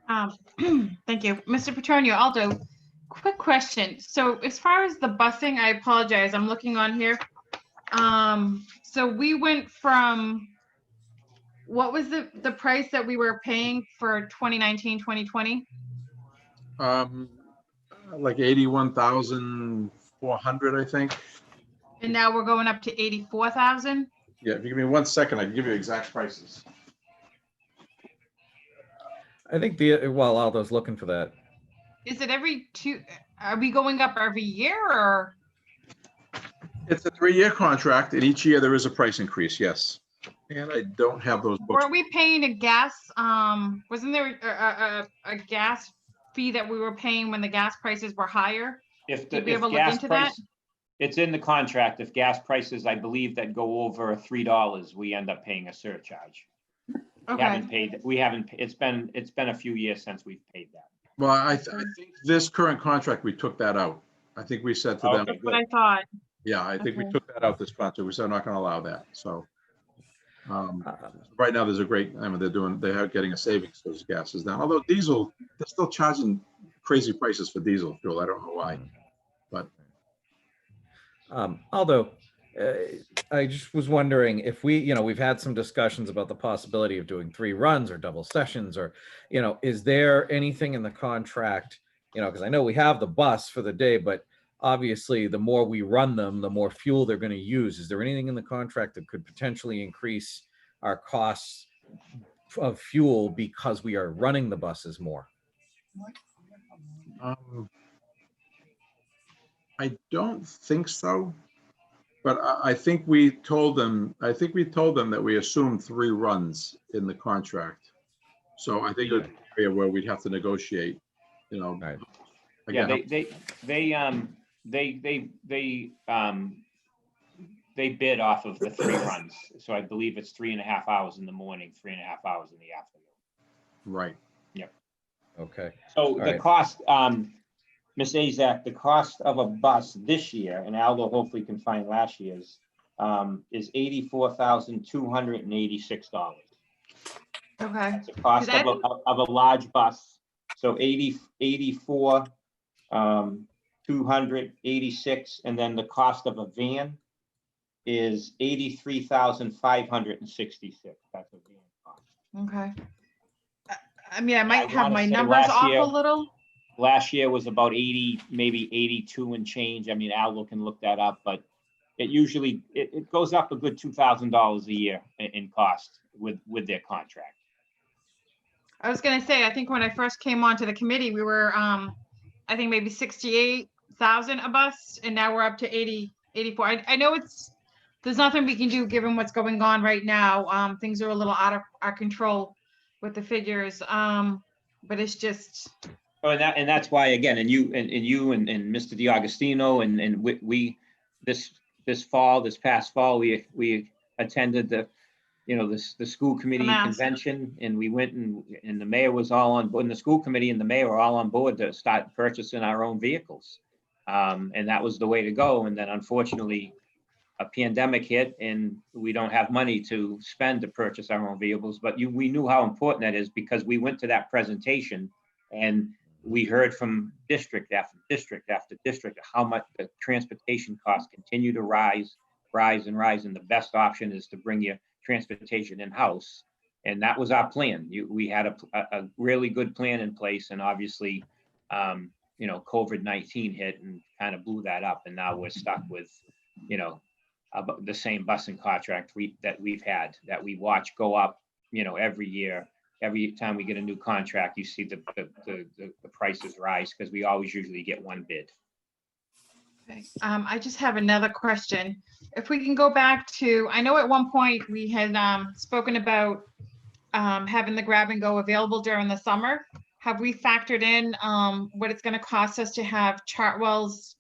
Thank you. Mr. Petronio, Aldo, quick question. So as far as the busing, I apologize, I'm looking on here. So we went from, what was the price that we were paying for 2019, 2020? Like 81,400, I think. And now we're going up to 84,000? Yeah, if you give me 1 second, I can give you exact prices. I think while Aldo's looking for that. Is it are we going up every year or? It's a 3-year contract, and each year there is a price increase, yes. And I don't have those books. Were we paying a gas, wasn't there a gas fee that we were paying when the gas prices were higher? Did we ever look into that? It's in the contract. If gas prices, I believe, that go over $3, we end up paying a surcharge. Okay. We haven't, it's been a few years since we've paid that. Well, I think this current contract, we took that out. I think we said to them. That's what I thought. Yeah, I think we Okay. took that out this contract. We said I'm not going to allow that. So right now there's a great, I mean, they are getting a savings because gas is down. Although diesel, they're still charging crazy prices for diesel fuel. I don't know why, but. Aldo, I just was wondering if we've had some discussions about the possibility of doing 3 runs or double sessions, or, is there anything in the contract, because I know we have the bus for the day, but obviously the more we run them, the more fuel they're going to use. Is there anything in the contract that could potentially increase our costs of fuel because we are running the buses more? I don't think so, but I think we told them that we assumed 3 runs in the contract. So I think it's an area where we'd have to negotiate, Right. Again, they bid off of the 3 runs. So I believe it's 3.5 hours in the morning, 3.5 hours in the afternoon. Right. Yep. Okay. So the cost, Ms. Azak, the cost of a bus this year, and Aldo hopefully can find last year's, is $84,286. Okay. That's the cost of a large bus. So 286, and then the cost of a van is 83,566. That's a van cost. Okay. I mean, I might have wanna my say numbers last off year- a little. Last year was about 80, maybe 82 and change. I mean, Aldo can look that up, but it usually, it goes up a good $2,000 a year in cost with their contract. I was gonna say, I think when I first came onto the committee, we were, I think maybe 68,000 a bus, and now we're up to 84. I know there's nothing we can do given what's going on right now. Things are a little out of our control with the figures, but it's just. Oh, and that's why, again, and you and Mr. DiAugustino and we this past fall, we attended the school committee convention, and we went and the mayor was all on board, and the school committee and the mayor were all on board to start purchasing our own vehicles. And that was the way to go. And then unfortunately, a pandemic hit and we don't have money to spend to purchase our own vehicles. But we knew how important that is because we went to that presentation and we heard from district after district after district how much the transportation costs continue to rise. And the best option is to bring your transportation in-house. And that was our plan. We had a really good plan in place. And obviously, COVID-19 hit and kind of blew that up. And now we're stuck with, about the same busing contract that we've had, that we watch go up, every year. Every time we get a new contract, you see the prices rise because we always usually get one bid. Okay. I just have another question. If we can go back to, I know at one point we had spoken about having the grab and go available during the summer. Have we factored in what it's going to cost us to have Chartwell's?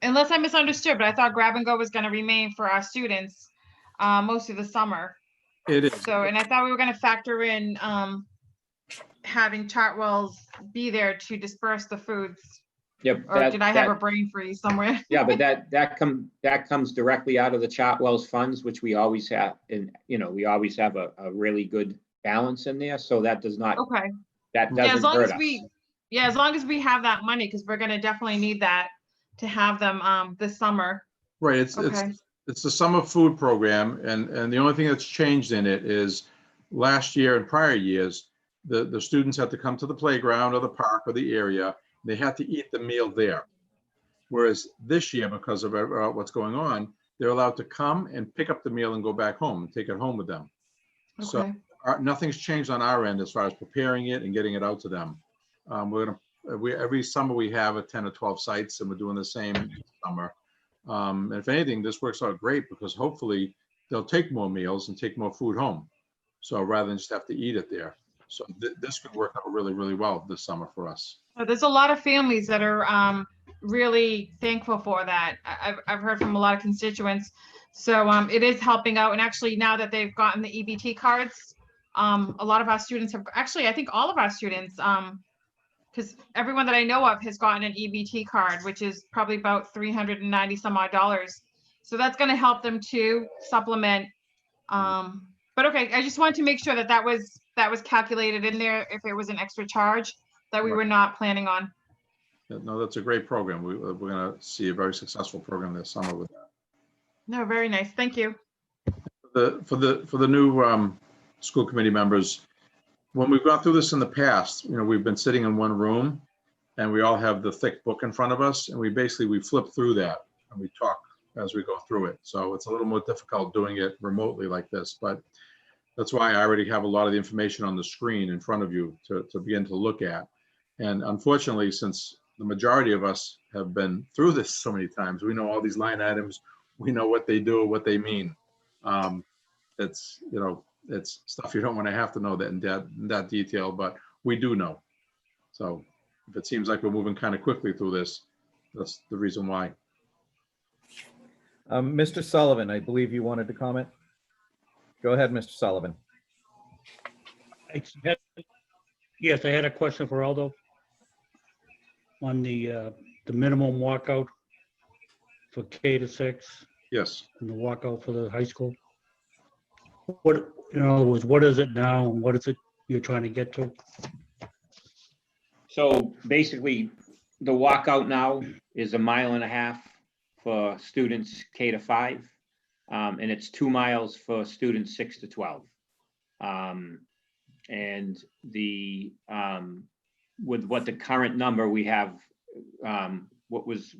Unless I misunderstood, but I thought grab and go was going to remain for our students most of the summer. It is. So, and I thought we were going to factor in having Chartwell's be there to disperse the foods. Yep. Or did I have a brain freeze somewhere? Yeah, but that comes directly out of the Chartwell's funds, which we always have, and we always have a really good balance in there. So that does not. Okay. That Yeah, doesn't hurt us. as long as we have that money, because we're going to definitely need that to have them this summer. Right, Okay. it's the summer food program, and the only thing that's changed in it is last year and prior years, the students had to come to the playground or the park or the area. They had to eat the meal there. Whereas this year, because of what's going on, they're allowed to come and pick up the meal and go back home and take it home with them. Okay. So nothing's changed on our end as far as preparing it and getting it out to them. Every summer we have 10 or 12 sites, and we're doing the same summer. And if anything, this works out great because hopefully they'll take more meals and take more food home. So rather than just have to eat it there. So this could work out really, really well this summer for us. Well, there's a lot of families that are really thankful for that. I've heard from a lot of constituents. So it is helping out. And actually, now that they've gotten the EBT cards, a lot of our students have, actually, I think all of our students, because everyone that I know of has gotten an EBT card, which is probably about $390 some odd. So that's going to help them to supplement. But okay, I just wanted to make sure that was calculated in there if it was an extra charge that we were not planning on. No, that's a great program. We're going to see a very successful program this summer with that. No, very nice. Thank you. For the new school committee members, when we've gone through this in the past, we've been sitting in one room and we all have the thick book in front of us, and we flip through that and we talk as we go through it. So it's a little more difficult doing it remotely like this, but that's why I already have a lot of the information on the screen in front of you to begin to look at. And unfortunately, since the majority of us have been through this so many times, we know all these line items, we know what they do, what they mean. It's stuff you don't want to have to know that in that detail, but we do know. So if it seems like we're moving kind of quickly through this, that's the reason why. Mr. Sullivan, I believe you wanted to comment. Go ahead, Mr. Sullivan. Yes, I had a question for Aldo on the minimum walkout for K-6. Yes. And the walkout for the high school. What, in other words, what is it now and what is it you're trying to get to? So basically, the walkout now is 1.5 miles for students K-5, and it's 2 miles for students 6 to 12. And the with what the current number we have, what was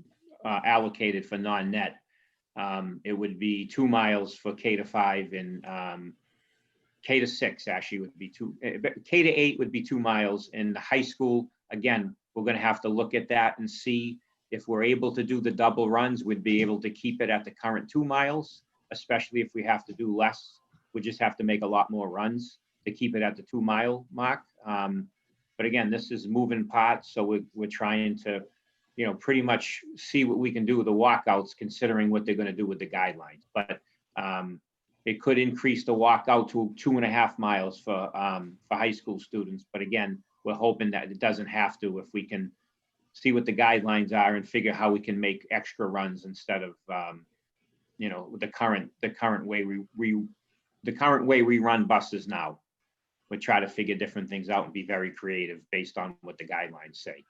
allocated for non-net, it would be 2 miles for K-5, and K-6 actually would be K-8 would be 2 miles. In the high school, again, we're going to have to look at that and see if we're able to do the double runs. We'd be able to keep it at the current 2 miles, especially if we have to do less. We just have to make a lot more runs to keep it at the 2 mile mark. But again, this is moving parts, so we're trying to, pretty much see what we can do with the walkouts, considering what they're going to do with the guidelines. But it could increase the walkout to 2.5 miles for high school students. But again, we're hoping that it doesn't have to, if we can see what the guidelines are and figure how we can make extra runs instead of, the current way we run buses now. We try to figure different things out and be very creative based on what the guidelines say.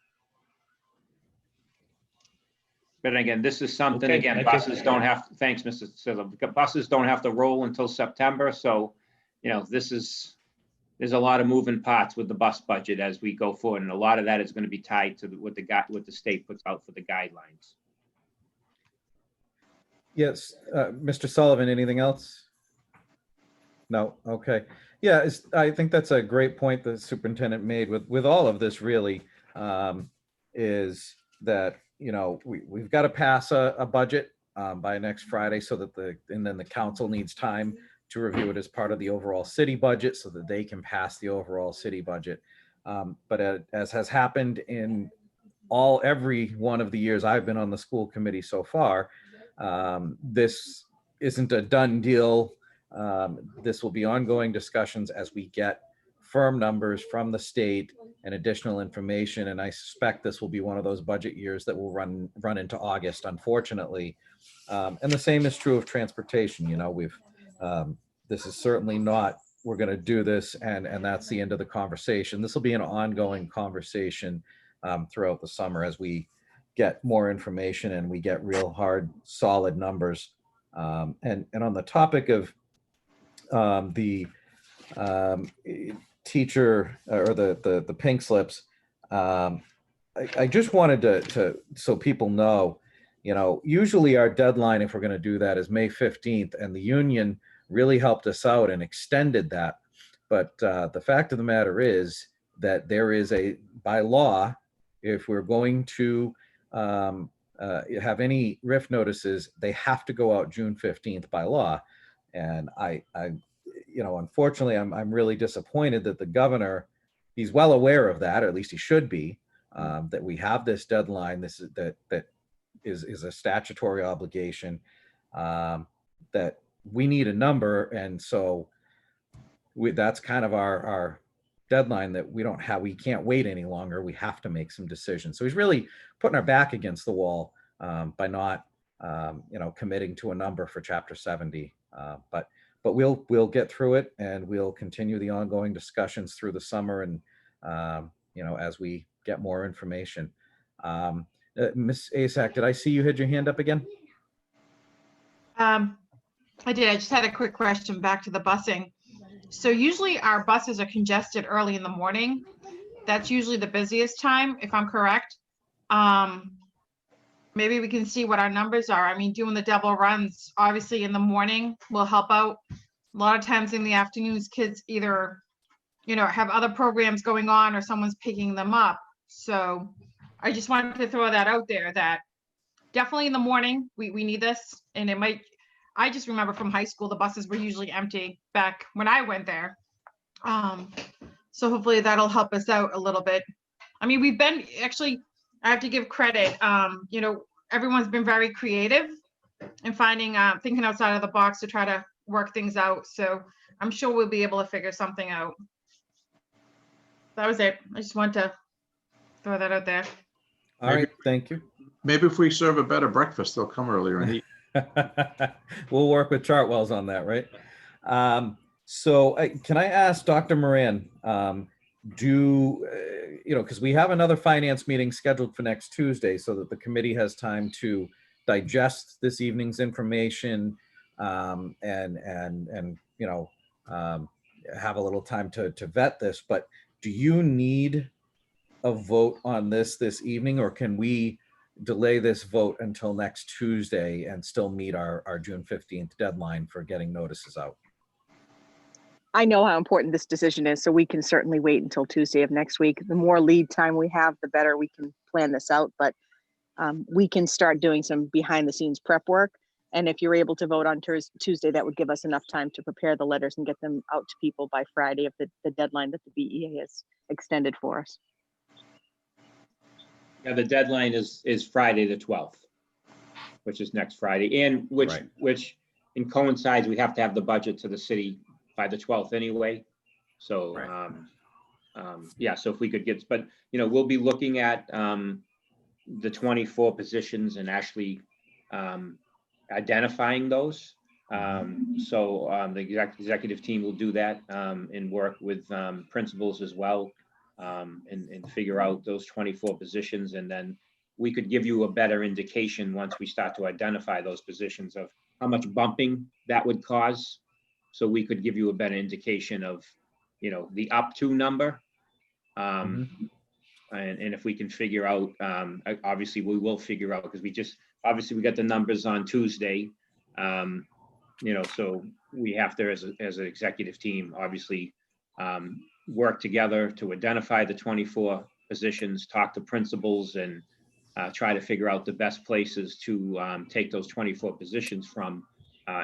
But again, this is something, Okay, again, buses don't have, thanks, Mr. Sullivan. Buses don't have to roll until September. So, there's a lot of moving parts with the bus budget as we go forward. And a lot of that is going to be tied to what the state puts out for the guidelines. Yes, Mr. Sullivan, anything else? No, okay. Yeah, I think that's a great point the superintendent made with all of this really, is that, we've got to pass a budget by next Friday so that and then the council needs time to review it as part of the overall city budget so that they can pass the overall city budget. But as has happened in every one of the years I've been on the school committee so far, this isn't a done deal. This will be ongoing discussions as we get firm numbers from the state and additional information. And I suspect this will be one of those budget years that will run into August, unfortunately. And the same is true of transportation. This is certainly not, we're going to do this and that's the end of the conversation. This will be an ongoing conversation throughout the summer as we get more information and we get real hard, solid numbers. And on the topic of the teacher or the pink slips, I just wanted to so people know, usually our deadline, if we're going to do that, is May 15th, and the union really helped us out and extended that. But the fact of the matter is that there is by law, if we're going to have any RIF notices, they have to go out June 15th by law. And unfortunately, I'm really disappointed that the governor, he's well aware of that, or at least he should be, that we have this deadline. This is a statutory obligation, that we need a number. And so that's kind of our deadline that we can't wait any longer. We have to make some decisions. So he's really putting our back against the wall by not, committing to a number for Chapter 70. But we'll get through it, and we'll continue the ongoing discussions through the summer and, as we get more information. Ms. Asak, did I see you had your hand up again? I did. I just had a quick question back to the busing. So usually our buses are congested early in the morning. That's usually the busiest time, if I'm correct. Maybe we can see what our numbers are. I mean, doing the double runs, obviously in the morning will help out. A lot of times in the afternoons, kids either, have other programs going on or someone's picking them up. So I just wanted to throw that out there that definitely in the morning, we need this. And I just remember from high school, the buses were usually empty back when I went there. So hopefully that'll help us out a little bit. I mean, I have to give credit. Everyone's been very creative in thinking outside of the box to try to work things out. So I'm sure we'll be able to figure something out. That was it. I just want to throw that out there. All right, thank you. Maybe if we serve a better breakfast, they'll come earlier and eat. We'll work with Chartwells on that, right? So can I ask Dr. Moran, because we have another finance meeting scheduled for next Tuesday so that the committee has time to digest this evening's information and have a little time to vet this. But do you need a vote on this evening, or can we delay this vote until next Tuesday and still meet our June 15th deadline for getting notices out? I know how important this decision is, so we can certainly wait until Tuesday of next week. The more lead time we have, the better we can plan this out, but we can start doing some behind the scenes prep work. And if you're able to vote on Tuesday, that would give us enough time to prepare the letters and get them out to people by Friday of the deadline that the BEA has extended for us. Yeah, the deadline is Friday, the 12th, which is next Friday, and which in coincides, we have to have the budget to the city by the 12th anyway. So, so if we could get, but, we'll be looking at the 24 positions and actually identifying those. The executive team will do that and work with principals as well and figure out those 24 positions. And then we could give you a better indication once we start to identify those positions of how much bumping that would cause. So we could give you a better indication of, the up to number. And if we can figure out, obviously we will figure out, because we got the numbers on Tuesday. So we have to, as an executive team, obviously, work together to identify the 24 positions, talk to principals, and try to figure out the best places to take those 24 positions from.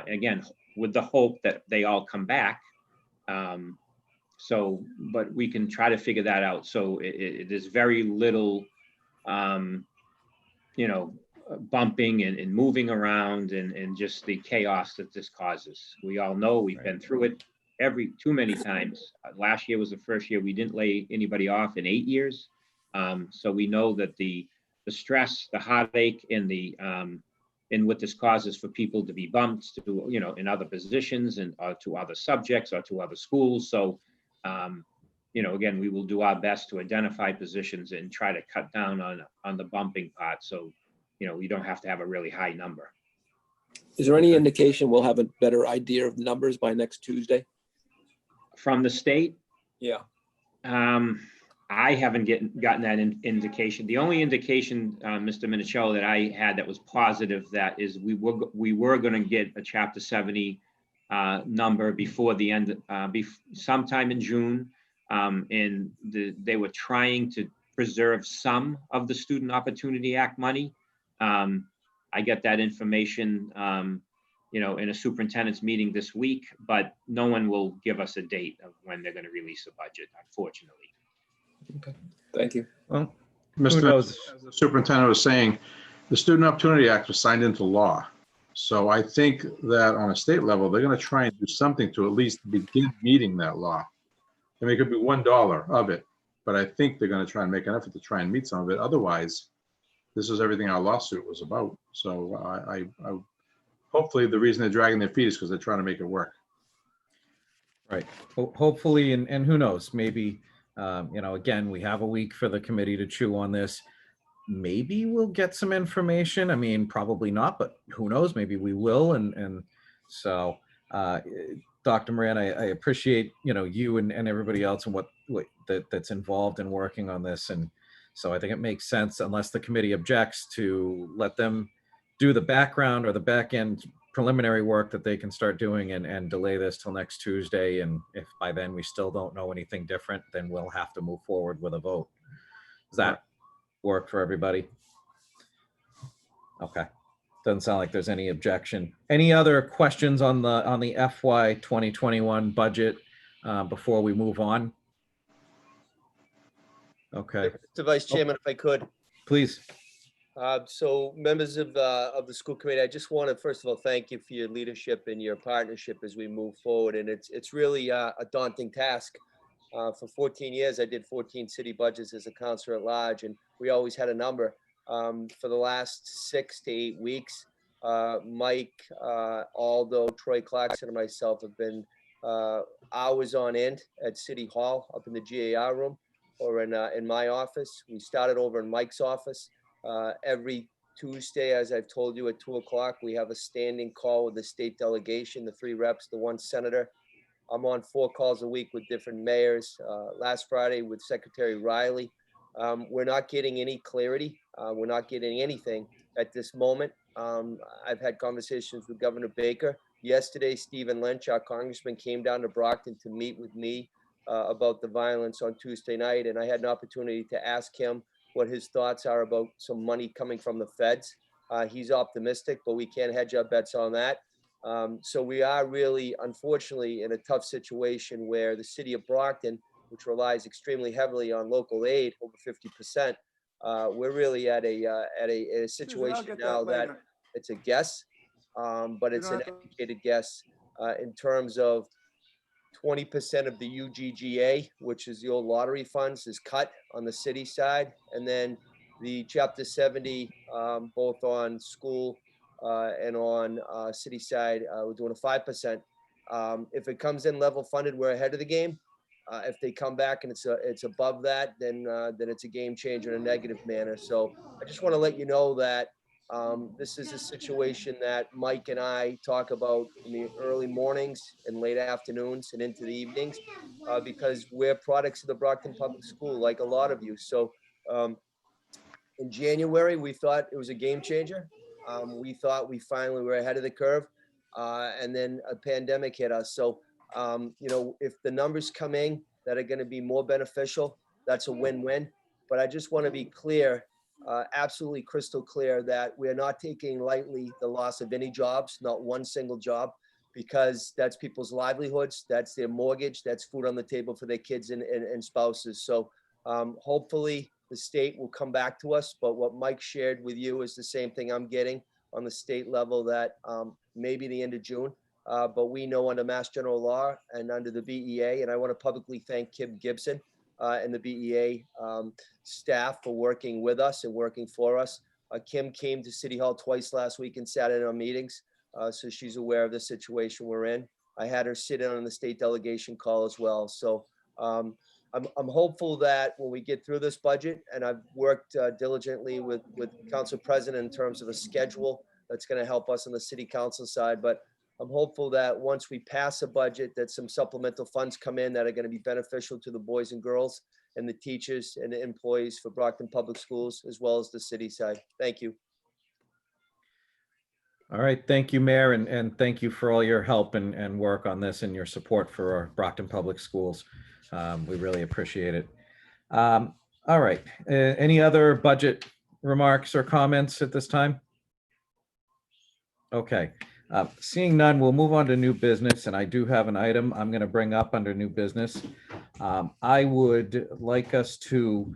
Again, with the hope that they all come back. But we can try to figure that out. So it is very little, bumping and moving around and just the chaos that this causes. We all know we've been through it too many times. Last year was the first year we didn't lay anybody off in 8 years. So we know that the stress, the heartache, and what this causes for people to be bumped to, in other positions and to other subjects or to other schools. So, again, we will do our best to identify positions and try to cut down on the bumping part. So, we don't have to have a really high number. Is there any indication we'll have a better idea of the numbers by next Tuesday? From the state? Yeah. I haven't gotten that indication. The only indication, Mr. Minicello, that I had that was positive, that is we were going to get a Chapter 70 number before the end, sometime in June, and they were trying to preserve some of the Student Opportunity Act money. I get that information, in a superintendent's meeting this week, but no one will give us a date of when they're going to release a budget, unfortunately. Okay, thank you. Well, Mr. knows? As the superintendent was saying, the Student Opportunity Act was signed into law. So I think that on a state level, they're going to try and do something to at least begin meeting that law. I mean, it could be $1 of it, but I think they're going to try and make an effort to try and meet some of it. Otherwise, this is everything our lawsuit was about. So I hopefully the reason they're dragging their feet is because they're trying to make it work. Right. Hopefully, and who knows, maybe, again, we have a week for the committee to chew on this. Maybe we'll get some information. I mean, probably not, but who knows, maybe we will. And so, Dr. Moran, I appreciate, you and everybody else and what that's involved in working on this. And so I think it makes sense, unless the committee objects, to let them do the background or the back end preliminary work that they can start doing and delay this till next Tuesday. And if by then we still don't know anything different, then we'll have to move forward with a vote. Does that work for everybody? Okay. Doesn't sound like there's any objection. Any other questions on the FY 2021 budget before we move on? Okay, Mr. Vice Chairman, if I could. please. So members of the school committee, I just want to first of all thank you for your leadership and your partnership as we move forward. And it's really a daunting task. For 14 years, I did 14 city budgets as a counselor at large, and we always had a number. For the last 6 to 8 weeks, Mike, Aldo, Troy Clarkson, and myself have been hours on end at City Hall up in the GAR room or in my office. We started over in Mike's office. Every Tuesday, as I've told you, at 2 o'clock, we have a standing call with the state delegation, the 3 reps, the 1 senator. I'm on 4 calls a week with different mayors. Last Friday with Secretary Riley. We're not getting any clarity. We're not getting anything at this moment. I've had conversations with Governor Baker. Yesterday, Stephen Lynch, our congressman, came down to Brockton to meet with me about the violence on Tuesday night. And I had an opportunity to ask him what his thoughts are about some money coming from the feds. He's optimistic, but we can't hedge our bets on that. So we are really, unfortunately, in a tough situation where the city of Brockton, which relies extremely heavily on local aid, over 50%, we're really at a situation now that it's a guess, but it's an educated guess in terms of 20% of the UGGA, which is the old lottery funds, is cut on the city side. And then the Chapter 70, both on school and on city side, we're doing a 5%. If it comes in level funded, we're ahead of the game. If they come back and it's above that, then it's a game changer in a negative manner. So I just want to let you know that this is a situation that Mike and I talk about in the early mornings and late afternoons and into the evenings because we're products of the Brockton Public School, like a lot of you. So in January, we thought it was a game changer. We thought we finally were ahead of the curve. and then a pandemic hit us. So, if the numbers come in that are going to be more beneficial, that's a win-win. But I just want to be clear, absolutely crystal clear, that we are not taking lightly the loss of any jobs, not one single job, because that's people's livelihoods, that's their mortgage, that's food on the table for their kids and spouses. So hopefully the state will come back to us. But what Mike shared with you is the same thing I'm getting on the state level, that maybe the end of June. But we know under Mass General Law and under the BEA, and I want to publicly thank Kim Gibson and the BEA staff for working with us and working for us. Kim came to City Hall twice last week and sat in on meetings, so she's aware of the situation we're in. I had her sit in on the state delegation call as well. So I'm hopeful that when we get through this budget, and I've worked diligently with Council President in terms of a schedule that's going to help us on the City Council side, but I'm hopeful that once we pass a budget, that some supplemental funds come in that are going to be beneficial to the boys and girls and the teachers and the employees for Brockton Public Schools, as well as the city side. Thank you. All right, thank you, Mayor, and thank you for all your help and work on this and your support for our Brockton Public Schools. We really appreciate it. All right, any other budget remarks or comments at this time? Okay, seeing none, we'll move on to new business, and I do have an item I'm going to bring up under new business. I would like us to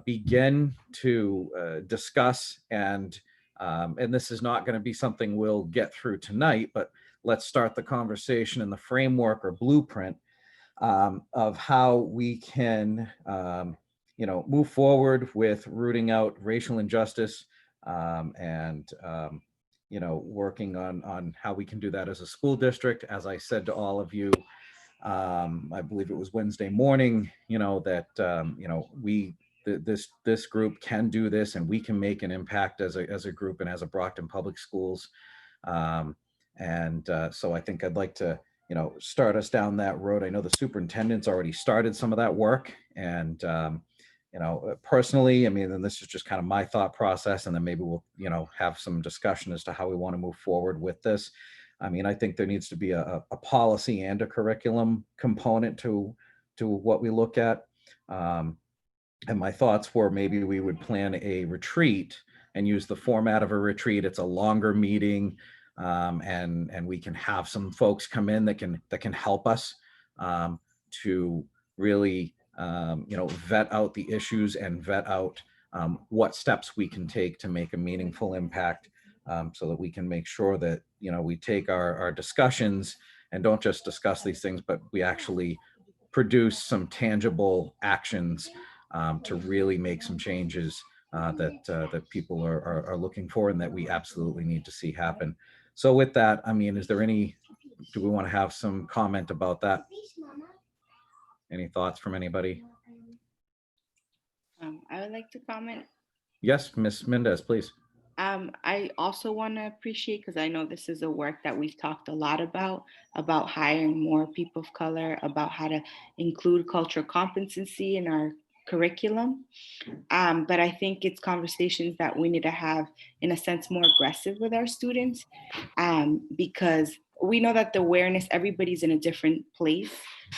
begin to discuss, and this is not going to be something we'll get through tonight, but let's start the conversation in the framework or blueprint of how we can, move forward with rooting out racial injustice and working on how we can do that as a school district. As I said to all of you, I believe it was Wednesday morning, this group can do this, and we can make an impact as a group and as a Brockton Public Schools. So I think I'd like to, start us down that road. I know the superintendent's already started some of that work, and personally, I mean, and this is just kind of my thought process, and then maybe we'll, have some discussion as to how we want to move forward with this. I mean, I think there needs to be a policy and a curriculum component to what we look at. And my thoughts were maybe we would plan a retreat and use the format of a retreat. It's a longer meeting, and we can have some folks come in that can help us to really vet out the issues and vet out what steps we can take to make a meaningful impact, so that we can make sure that we take our discussions and don't just discuss these things, but we actually produce some tangible actions to really make some changes that people are looking for and that we absolutely need to see happen. So with that, I mean, do we want to have some comment about that? Any thoughts from anybody? I would like to comment. Yes, Ms. Mendes, please. I also want to appreciate, because I know this is a work that we've talked a lot about hiring more people of color, about how to include cultural competency in our curriculum. But I think it's conversations that we need to have, in a sense, more aggressive with our students, because we know that the awareness, everybody's in a different place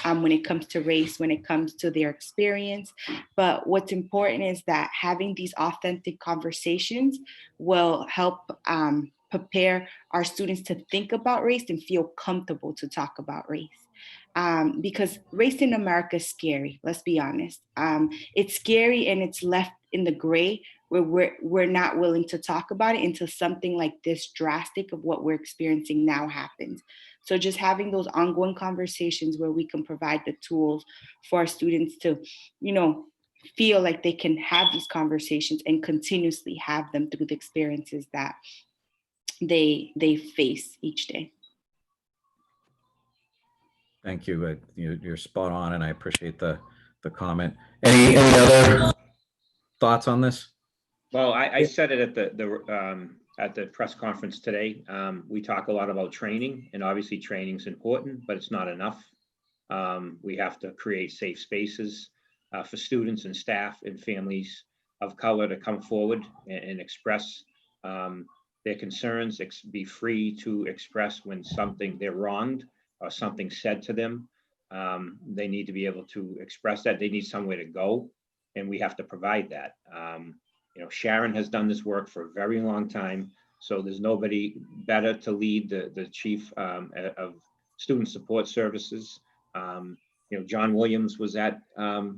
when it comes to race, when it comes to their experience. But what's important is that having these authentic conversations will help prepare our students to think about race and feel comfortable to talk about race. Because race in America is scary, let's be honest. It's scary, and it's left in the gray where we're not willing to talk about it until something like this drastic of what we're experiencing now happens. So just having those ongoing conversations where we can provide the tools for our students to, feel like they can have these conversations and continuously have them through the experiences that they face each day. Thank you. You're spot on, and I appreciate the comment. Any other thoughts on this? Well, I said it at the press conference today. We talk a lot about training, and obviously training is important, but it's not enough. We have to create safe spaces for students and staff and families of color to come forward and express their concerns, be free to express when they're wronged or something said to them. They need to be able to express that. They need somewhere to go, and we have to provide that. Sharon has done this work for a very long time, so there's nobody better to lead the chief of student support services. John Williams was at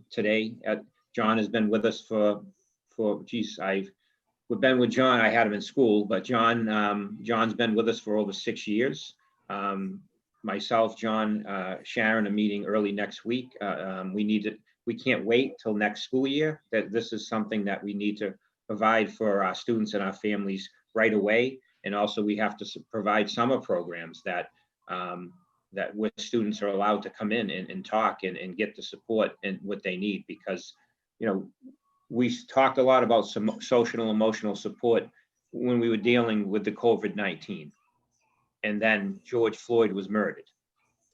today. John has been with us we've been with John. I had him in school, but John's been with us for over 6 years. Myself, John, Sharon, a meeting early next week. We can't wait till next school year. That this is something that we need to provide for our students and our families right away. And also we have to provide summer programs that where students are allowed to come in and talk and get the support and what they need, because, we talked a lot about some social and emotional support when we were dealing with the COVID-19. And then George Floyd was murdered.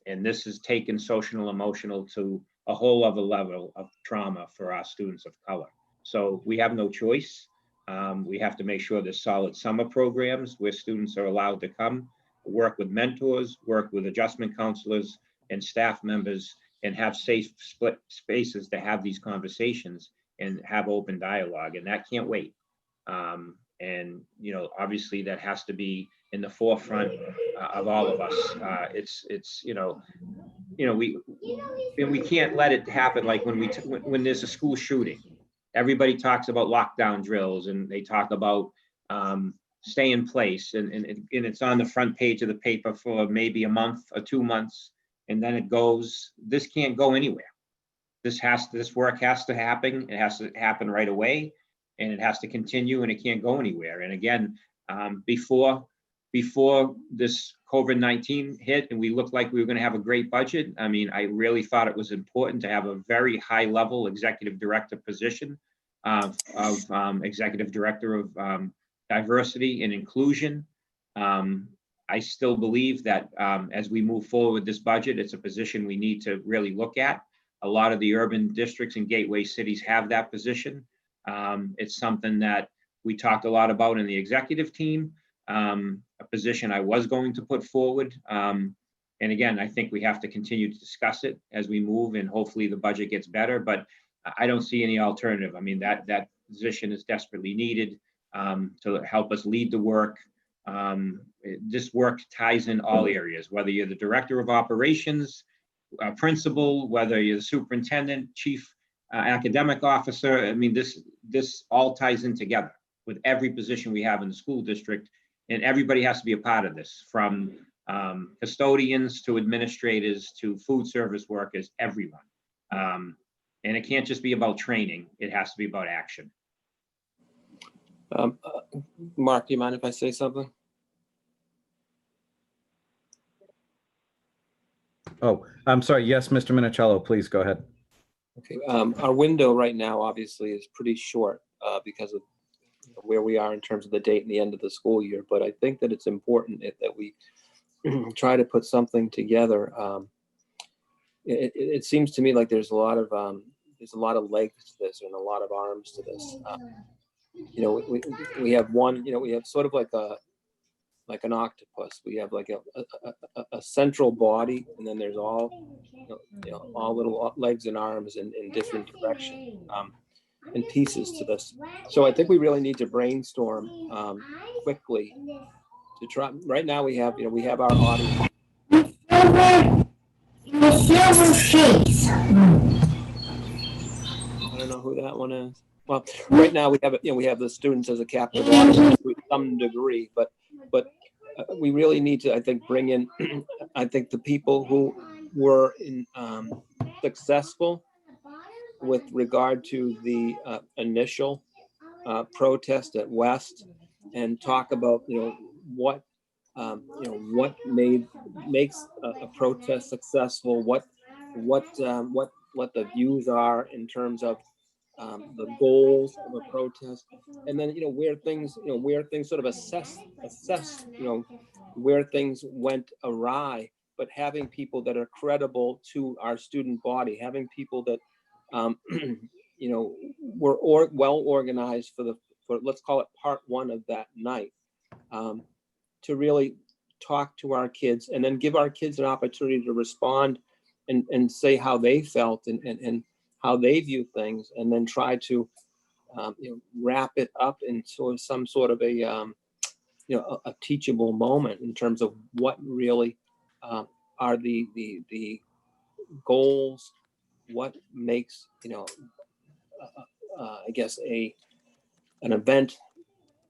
And this has taken social and emotional to a whole other level of trauma for our students of color. So we have no choice. We have to make sure there's solid summer programs where students are allowed to come, work with mentors, work with adjustment counselors and staff members, and have safe split spaces to have these conversations and have open dialogue. And that can't wait. And obviously that has to be in the forefront of all of us. We can't let it happen like when there's a school shooting. Everybody talks about lockdown drills and they talk about stay in place, and it's on the front page of the paper for maybe a month or 2 months, and then it goes. This can't go anywhere. This work has to happen. It has to happen right away, and it has to continue, and it can't go anywhere. And again, before this COVID-19 hit and we looked like we were going to have a great budget, I mean, I really thought it was important to have a very high level executive director position of executive director of diversity and inclusion. I still believe that as we move forward with this budget, it's a position we need to really look at. A lot of the urban districts and gateway cities have that position. It's something that we talked a lot about in the executive team, a position I was going to put forward. And again, I think we have to continue to discuss it as we move, and hopefully the budget gets better, but I don't see any alternative. I mean, that position is desperately needed to help us lead the work. This work ties in all areas, whether you're the director of operations, principal, whether you're the superintendent, chief academic officer. I mean, this all ties in together with every position we have in the school district, and everybody has to be a part of this, from custodians to administrators to food service workers, everyone. And it can't just be about training, it has to be about action. Mark, do you mind if I say something? Oh, I'm sorry. Yes, Mr. Minicello, please go ahead. Okay, our window right now obviously is pretty short because of where we are in terms of the date and the end of the school year. But I think that it's important that we try to put something together. It seems to me like there's a lot of legs to this and a lot of arms to this. We have one. We have sort of like an octopus. We have like a central body, and then there's all little legs and arms in different directions and pieces to this. So I think we really need to brainstorm quickly to try. Right now we have our audience. I don't know who that one is. Well, right now we have the students as a captive audience to some degree, but we really need to, I think, bring in, I think, the people who were successful with regard to the initial protest at West, and talk about what makes a protest successful, what the views are in terms of the goals of a protest, and then where things sort of assess where things went awry, but having people that are credible to our student body, having people that were well organized for let's call it part one of that night, to really talk to our kids and then give our kids an opportunity to respond and say how they felt and how they view things, and then try to wrap it up into some sort of a teachable moment in terms of what really are the goals, what makes I guess an event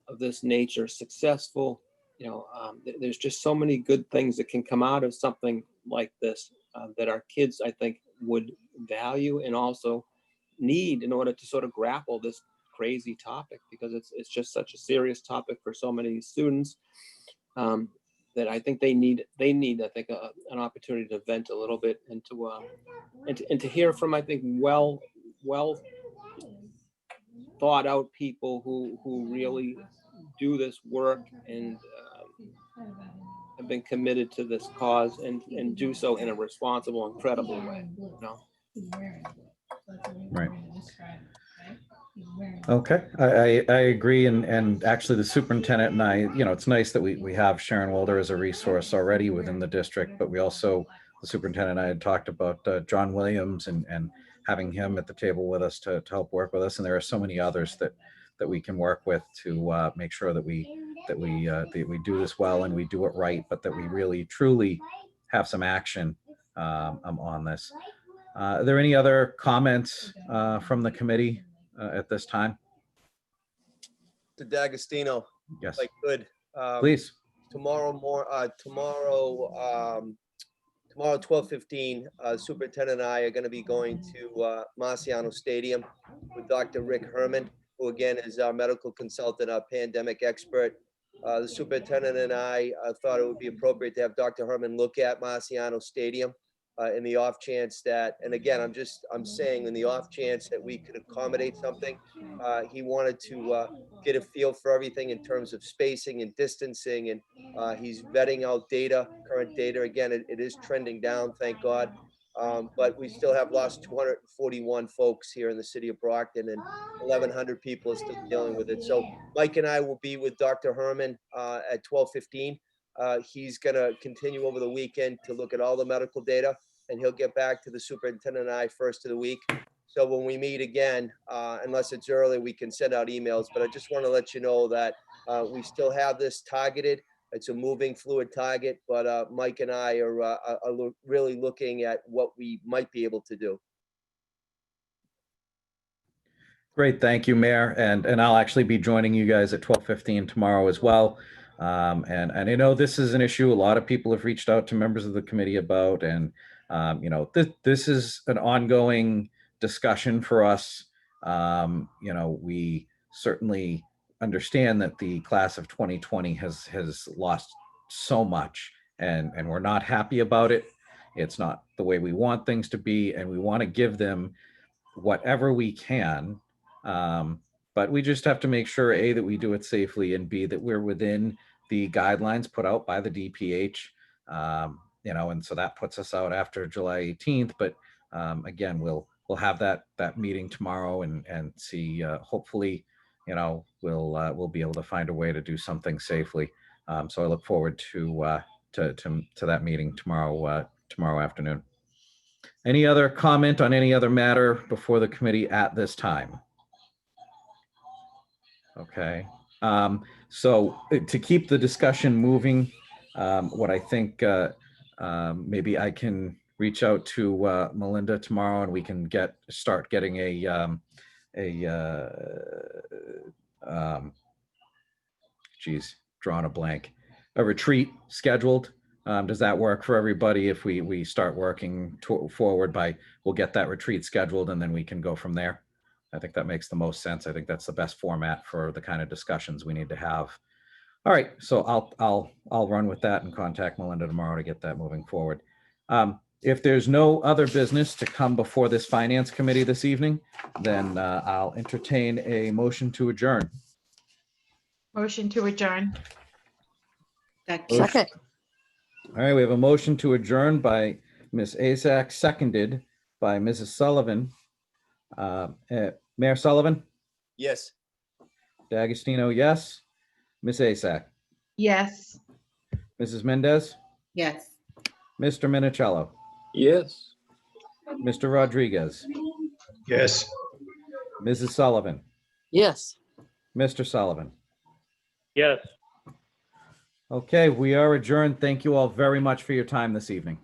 of this nature successful. There's just so many good things that can come out of something like this that our kids, I think, would value and also need in order to sort of grapple this crazy topic, because it's just such a serious topic for so many students that I think they need I think an opportunity to vent a little bit and to hear from, I think, well thought out people who really do this work and have been committed to this cause and do so in a responsible and credible way. Right. Okay, I agree, and actually the superintendent and I, it's nice that we have Sharon Wilder as a resource already within the district, but we also, the superintendent and I had talked about John Williams and having him at the table with us to help work with us, and there are so many others that we can work with to make sure that we do this well and we do it right, but that we really truly have some action on this. Are there any other comments from the committee at this time? To D'Agostino, Yes, like good. please. Tomorrow 12:15, superintendent and I are going to be going to Marciano Stadium with Dr. Rick Herman, who again is our medical consultant, our pandemic expert. The superintendent and I thought it would be appropriate to have Dr. Herman look at Marciano Stadium in the off chance that, and again, I'm saying in the off chance that we could accommodate something. He wanted to get a feel for everything in terms of spacing and distancing, and he's vetting out data, current data. Again, it is trending down, thank God. But we still have lost 241 folks here in the city of Brockton, and 1,100 people are still dealing with it. So Mike and I will be with Dr. Herman at 12:15. He's going to continue over the weekend to look at all the medical data, and he'll get back to the superintendent and I first of the week. So when we meet again, unless it's early, we can send out emails. But I just want to let you know that we still have this targeted. It's a moving, fluid target, but Mike and I are really looking at what we might be able to do. Great, thank you, Mayor. And I'll actually be joining you guys at 12:15 tomorrow as well. And I know this is an issue a lot of people have reached out to members of the committee about, and this is an ongoing discussion for us. We certainly understand that the class of 2020 has lost so much, and we're not happy about it. It's not the way we want things to be, and we want to give them whatever we can. But we just have to make sure, A, that we do it safely, and B, that we're within the guidelines put out by the DPH. And so that puts us out after July 18th. But again, we'll have that meeting tomorrow and see. Hopefully, we'll be able to find a way to do something safely. So I look forward to that meeting tomorrow afternoon. Any other comment on any other matter before the committee at this time? Okay. So to keep the discussion moving, what I think maybe I can reach out to Malinda tomorrow, and we can start getting drawing a blank, a retreat scheduled. Does that work for everybody if we start working forward we'll get that retreat scheduled, and then we can go from there? I think that makes the most sense. I think that's the best format for the kind of discussions we need to have. All right, so I'll run with that and contact Malinda tomorrow to get that moving forward. If there's no other business to come before this finance committee this evening, then I'll entertain a motion to adjourn. Motion to adjourn. Second. All right, we have a motion to adjourn by Ms. Azak, seconded by Mrs. Sullivan. Mayor Sullivan? Yes. D'Agostino, yes. Ms. Azak? Yes. Mrs. Mendez, Yes. Mr. Minicello, Yes. Mr. Rodriguez, Yes. Mrs. Sullivan, Yes. Mr. Sullivan. Yes. Okay, we are adjourned. Thank you all very much for your time this evening.